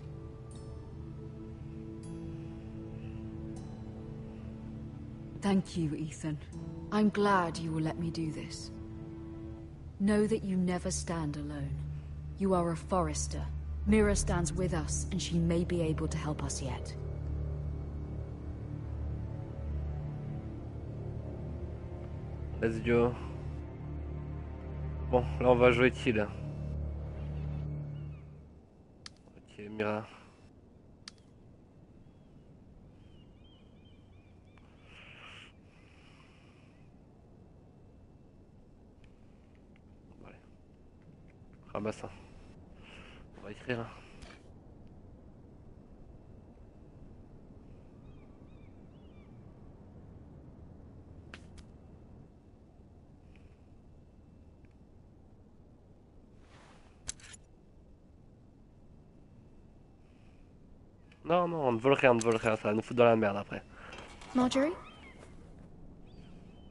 Thank you, Ethan. I'm glad you will let me do this. Know that you never stand alone. You are a Forester. Mira stands with us, and she may be able to help us yet. Let's go. Bon, là on va jouer Till. Ok, Mira. Allez. Ramasse un. On va écrire. Non, non, on ne vole rien, ça va nous foutre dans la merde après. Marjorie?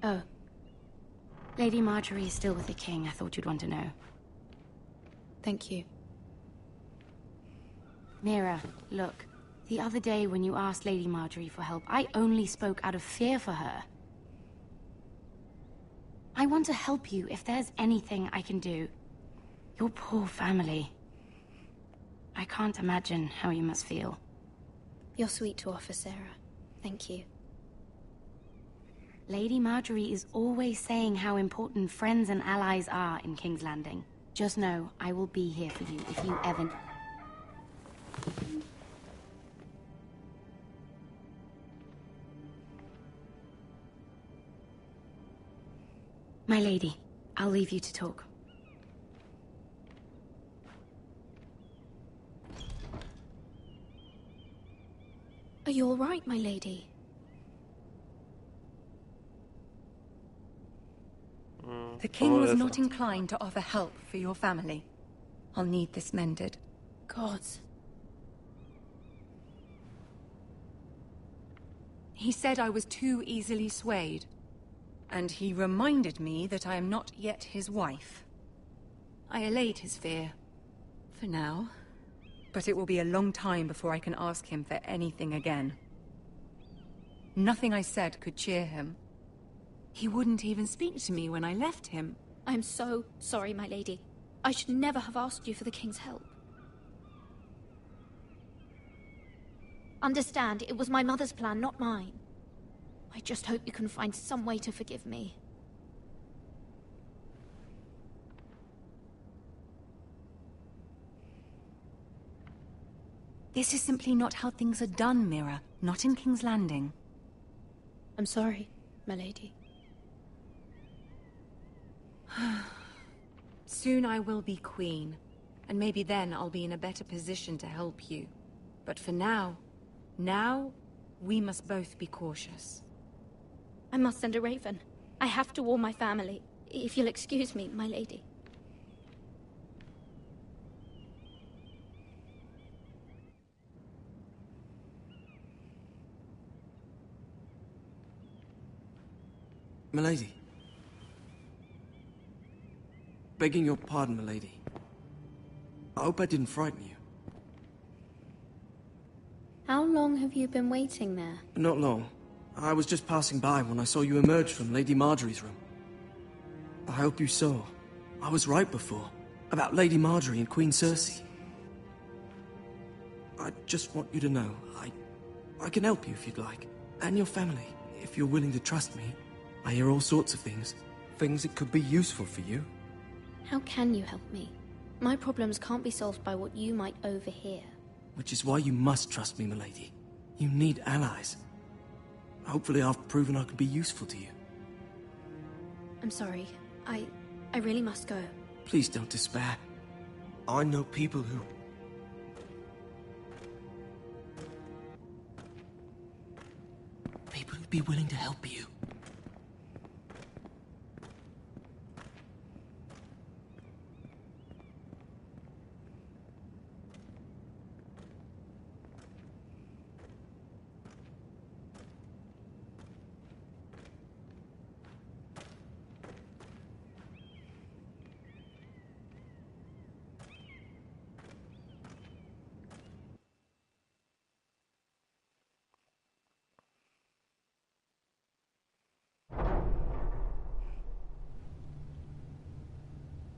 Oh. Lady Marjorie is still with the king. I thought you'd want to know. Thank you. Mira, look. The other day when you asked Lady Marjorie for help, I only spoke out of fear for her. I want to help you if there's anything I can do. Your poor family. I can't imagine how you must feel. You're sweet to offer, Sarah. Thank you. Lady Marjorie is always saying how important friends and allies are in King's Landing. Just know, I will be here for you if you ever... My lady, I'll leave you to talk. Are you all right, my lady? The king was not inclined to offer help for your family. I'll need this mended. Gods. He said I was too easily swayed. And he reminded me that I am not yet his wife. I allayed his fear. For now. But it will be a long time before I can ask him for anything again. Nothing I said could cheer him. He wouldn't even speak to me when I left him. I am so sorry, my lady. I should never have asked you for the king's help. Understand, it was my mother's plan, not mine. I just hope you can find some way to forgive me. This is simply not how things are done, Mira. Not in King's Landing. I'm sorry, my lady. Soon I will be queen, and maybe then I'll be in a better position to help you. But for now, we must both be cautious. I must send a raven. I have to warn my family. If you'll excuse me, my lady. Milady. Begging your pardon, milady. I hope I didn't frighten you. How long have you been waiting there? Not long. I was just passing by when I saw you emerge from Lady Marjorie's room. I hope you saw. I was right before. About Lady Marjorie and Queen Cersei. I just want you to know, I can help you if you'd like. And your family, if you're willing to trust me. I hear all sorts of things. Things that could be useful for you. How can you help me? My problems can't be solved by what you might overhear. Which is why you must trust me, milady. You need allies. Hopefully I've proven I can be useful to you. I'm sorry. I really must go. Please don't despair. I know people who... People who'd be willing to help you.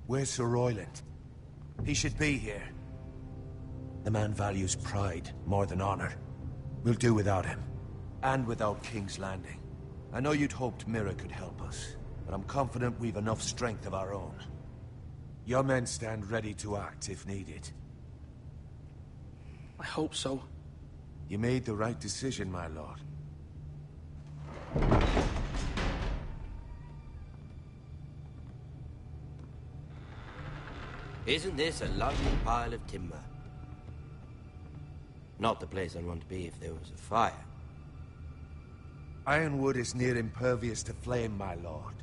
Where's Sir Royland? He should be here. The man values pride more than honor. We'll do without him. And without King's Landing. I know you'd hoped Mira could help us, but I'm confident we've enough strength of our own. Your men stand ready to act if needed. I hope so. You made the right decision, my lord. Isn't this a lovely pile of timber? Not the place I'd want to be if there was a fire. Ironwood is near impervious to flame, my lord.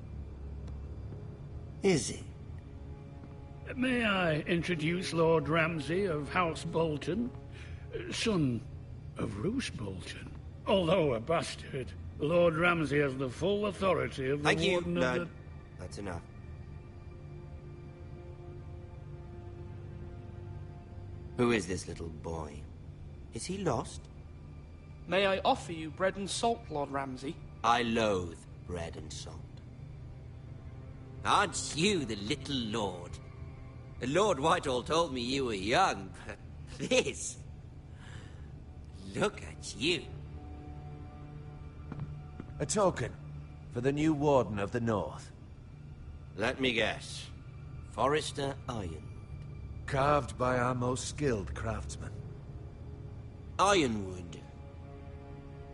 Is it? May I introduce Lord Ramsay of House Bolton, son of Roose Bolton. Although a bastard, Lord Ramsay has the full authority of the Thank you, Warden of lad. the... That's enough. Who is this little boy? Is he lost? May I offer you bread and salt, Lord Ramsay? I loathe bread and salt. Aren't you the little lord? Lord Whitehall told me you were young, but this... Look at you. A token for the new Warden of the North. Let me guess. Forrester Iron. Carved by our most skilled craftsmen. Ironwood.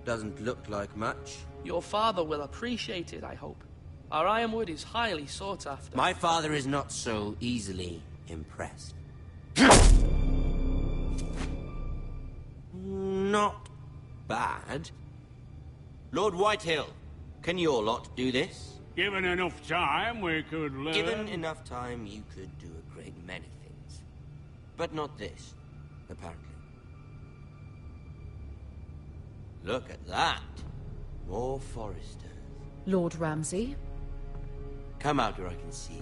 Doesn't look like much. Your father will appreciate it, I hope. Our ironwood is highly sought after. My father is not so easily impressed. Not bad. Lord Whitehill, can your lot do this? Given enough time, we could learn... Given enough time, you could do a great many things. But not this, apparently. Look at that. More Foresters. Lord Ramsay? Come out where I can see you.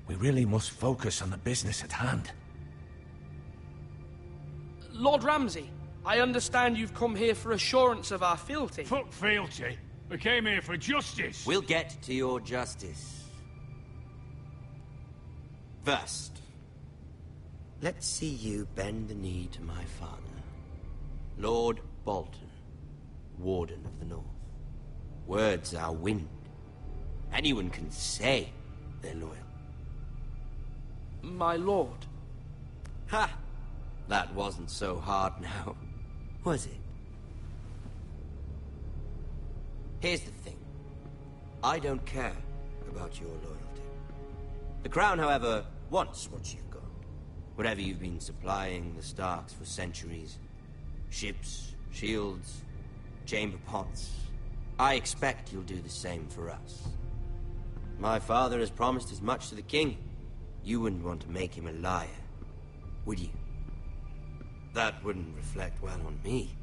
We really must focus on the business at hand. Lord Ramsay, I understand you've come here for assurance of our fealty. Fuck fealty. We came here for justice. We'll get to your justice. First, let's see you bend the knee to my father, Lord Bolton, Warden of the North. Words are wind. Anyone can say they're loyal. My lord. Ha! That wasn't so hard now, was it? Here's the thing. I don't care about your loyalty. The Crown, however, wants what you've got. Whatever you've been supplying the Starks for centuries. Ships, shields, chamber pots. I expect you'll do the same for us. My father has promised as much to the king. You wouldn't want to make him a liar, would you? That wouldn't reflect well on me.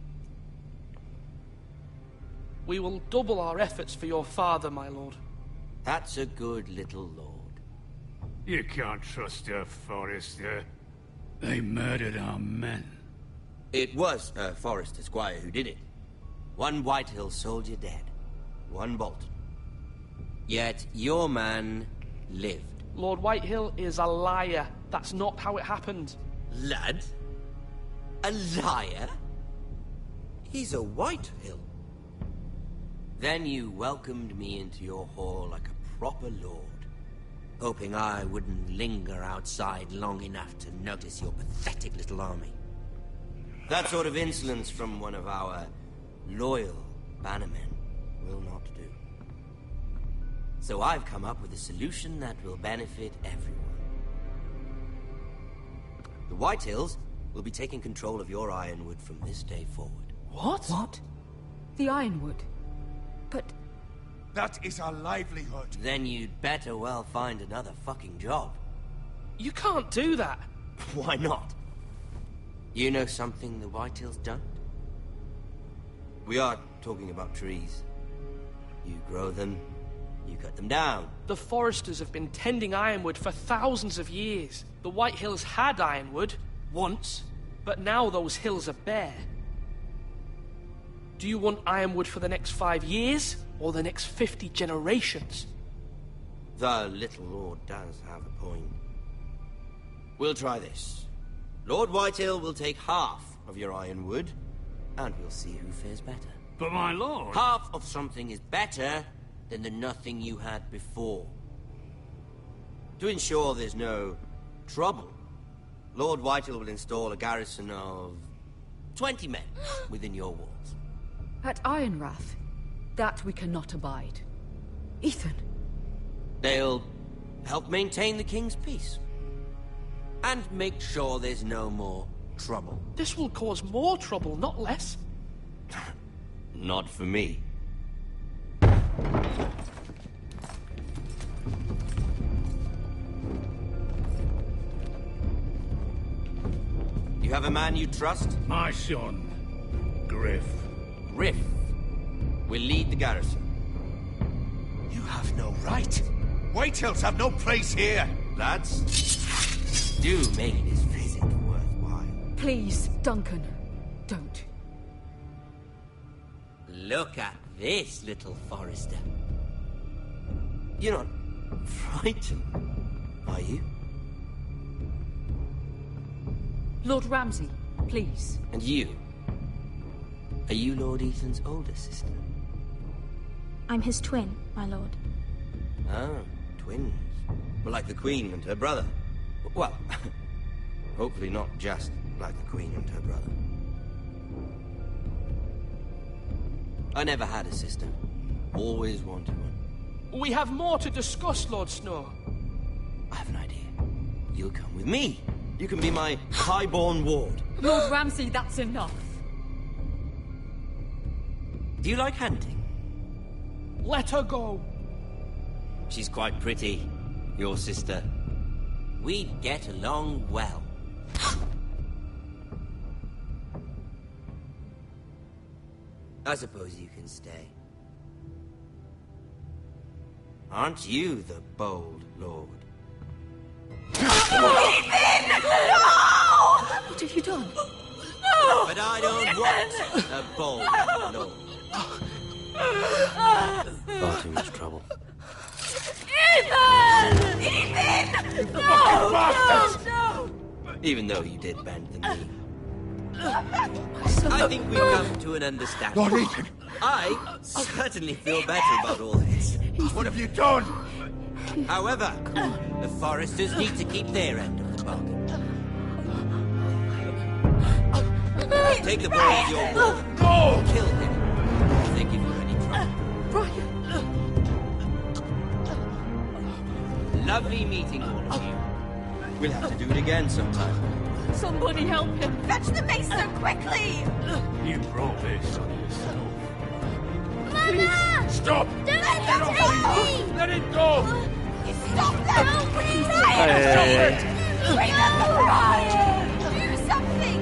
We will double our efforts for your father, my lord. That's a good little lord. You can't trust her, Forrester. They murdered our men. It was a Forrester squire who did it. One Whitehill soldier dead. One Bolton. Yet your man lived. Lord Whitehill is a liar. That's not how it happened. Lad? A liar? He's a Whitehill. Then you welcomed me into your hall like a proper lord, hoping I wouldn't linger outside long enough to notice your pathetic little army. That sort of insolence from one of our loyal bannermen will not do. So I've come up with a solution that will benefit everyone. The Whitehills will be taking control of your Ironwood from this day forward. What? What? The Ironwood? But... That is our livelihood. Then you'd better well find another fucking job. You can't do that. Why not? You know something the Whitehills don't? We are talking about trees. You grow them, you cut them down. The Foresters have been tending Ironwood for thousands of years. The Whitehills had Ironwood, once, but now those hills are bare. Do you want Ironwood for the next 5 years, or the next 50 generations? The little lord does have a point. We'll try this. Lord Whitehill will take half of your Ironwood, and we'll see who fares better. But my lord... Half of something is better than the nothing you had before. To ensure there's no trouble, Lord Whitehill will install a garrison of 20 men within your walls. At Ironrath? That we cannot abide. Ethan. They'll help maintain the king's peace. And make sure there's no more trouble. This will cause more trouble, not less. Not for me. You have a man you trust? My son, Griff. Griff will lead the garrison. You have no right. Whitehills have no place here. Lads, do make this visit worthwhile. Please, Duncan, don't. Look at this, little Forrester. You're not frightened, are you? Lord Ramsay, please. And you? Are you Lord Ethan's older sister? I'm his twin, my lord. Ah, twins. Well, like the Queen and her brother. Well, hopefully not just like the Queen and her brother. I never had a sister. Always wanted one. We have more to discuss, Lord Snow. I have an idea. You'll come with me. You can be my highborn ward. Lord Ramsay, that's enough. Do you like hunting? Let her go. She's quite pretty, your sister. We'd get along well. I suppose you can stay. Aren't you the bold lord? Ethan! No! What have you done? No! But I don't want a bold lord. Far too much trouble. Ethan! Ethan! No! No! Even though you did bend the knee. I think we've come to an understanding. Lord Ethan! I certainly feel better about all this. What have you done? However, the Foresters need to keep their end of the bargain. Take the boy as your wolf. No! Kill him if they give you any trouble. Brian! Lovely meeting all of you. We'll have to do it again sometime. Somebody help him! Fetch the maester quickly! You brought this on yourself. Mama! Stop! Don't let him take me! Let it go! Stop them! No, please! Bring them to Brian! Do something!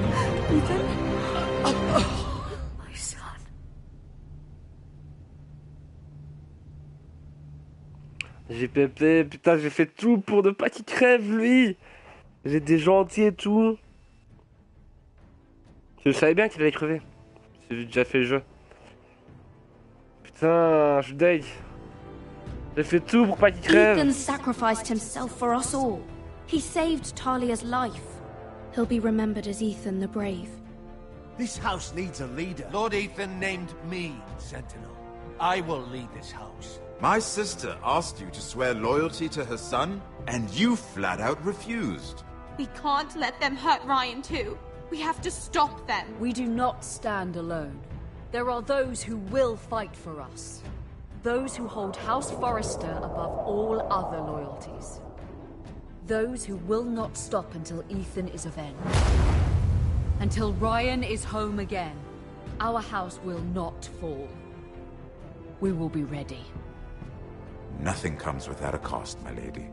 J'ai pépé, putain, j'ai fait tout pour ne pas qu'il crève, lui. J'ai des gens entiers et tout. Je savais bien qu'il allait crever. J'ai déjà fait le jeu. Putain, je suis deg. J'ai fait tout pour pas qu'il crève. Ethan sacrificed himself for us all. He saved Talia's life. He'll be remembered as Ethan the Brave. This house needs a leader. Lord Ethan named me Sentinel. I will lead this house. My sister asked you to swear loyalty to her son, and you flat out refused. We can't let them hurt Ryan too. We have to stop them. We do not stand alone. There are those who will fight for us. Those who hold House Forrester above all other loyalties. Those who will not stop until Ethan is avenged. Until Ryan is home again. Our house will not fall. We will be ready. Nothing comes without a cost, my lady.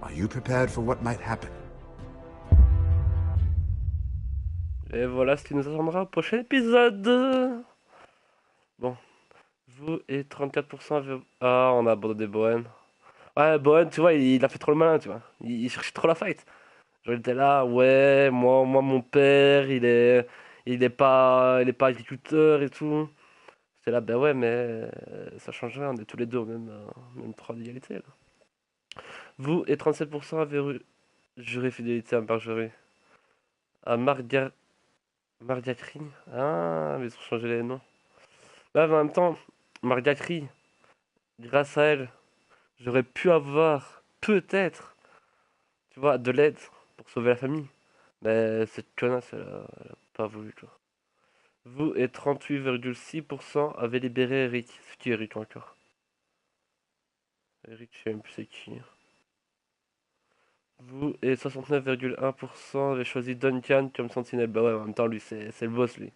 Are you prepared for what might happen? Et voilà ce qui nous attendra au prochain épisode. Bon. Vous et 34% avec... Ah, on a abandonné Bohen. Ouais, Bohen, tu vois, il a fait trop le malin, tu vois. Il cherchait trop la fight. Genre, il était là, ouais, moi mon père, il est pas agriculteur et tout. C'était là, ben ouais, mais ça change rien, on est tous les deux au même droit d'égalité, là. Vous et 37% avez juré fidélité à Marjorie. À Mardiacri. Ah, mais ils ont changé les noms. Là, en même temps, Mardiacri, grâce à elle, j'aurais pu avoir, peut-être, tu vois, de l'aide pour sauver la famille. Mais cette connasse, elle a pas voulu, tu vois. Vous et 38,6% avez libéré Eric. C'est qui Eric encore? Eric, je sais même plus c'est qui. Vous et 69,1% avez choisi Duncan comme sentinelle. Bah ouais, en même temps, lui, c'est le boss, lui.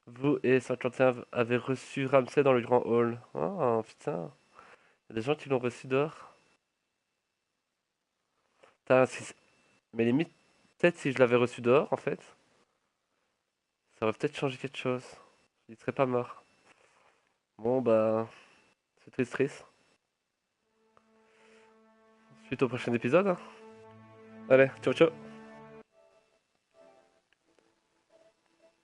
Vous et 51 avez reçu Ramsay dans le grand hall. Oh, putain. Il y a des gens qui l'ont reçu dehors. Putain, mais limite, peut-être si je l'avais reçu dehors, en fait, ça aurait peut-être changé quelque chose. Il serait pas mort. Bon, bah, c'est triste. Suite au prochain épisode. Hein. Allez, ciao ciao.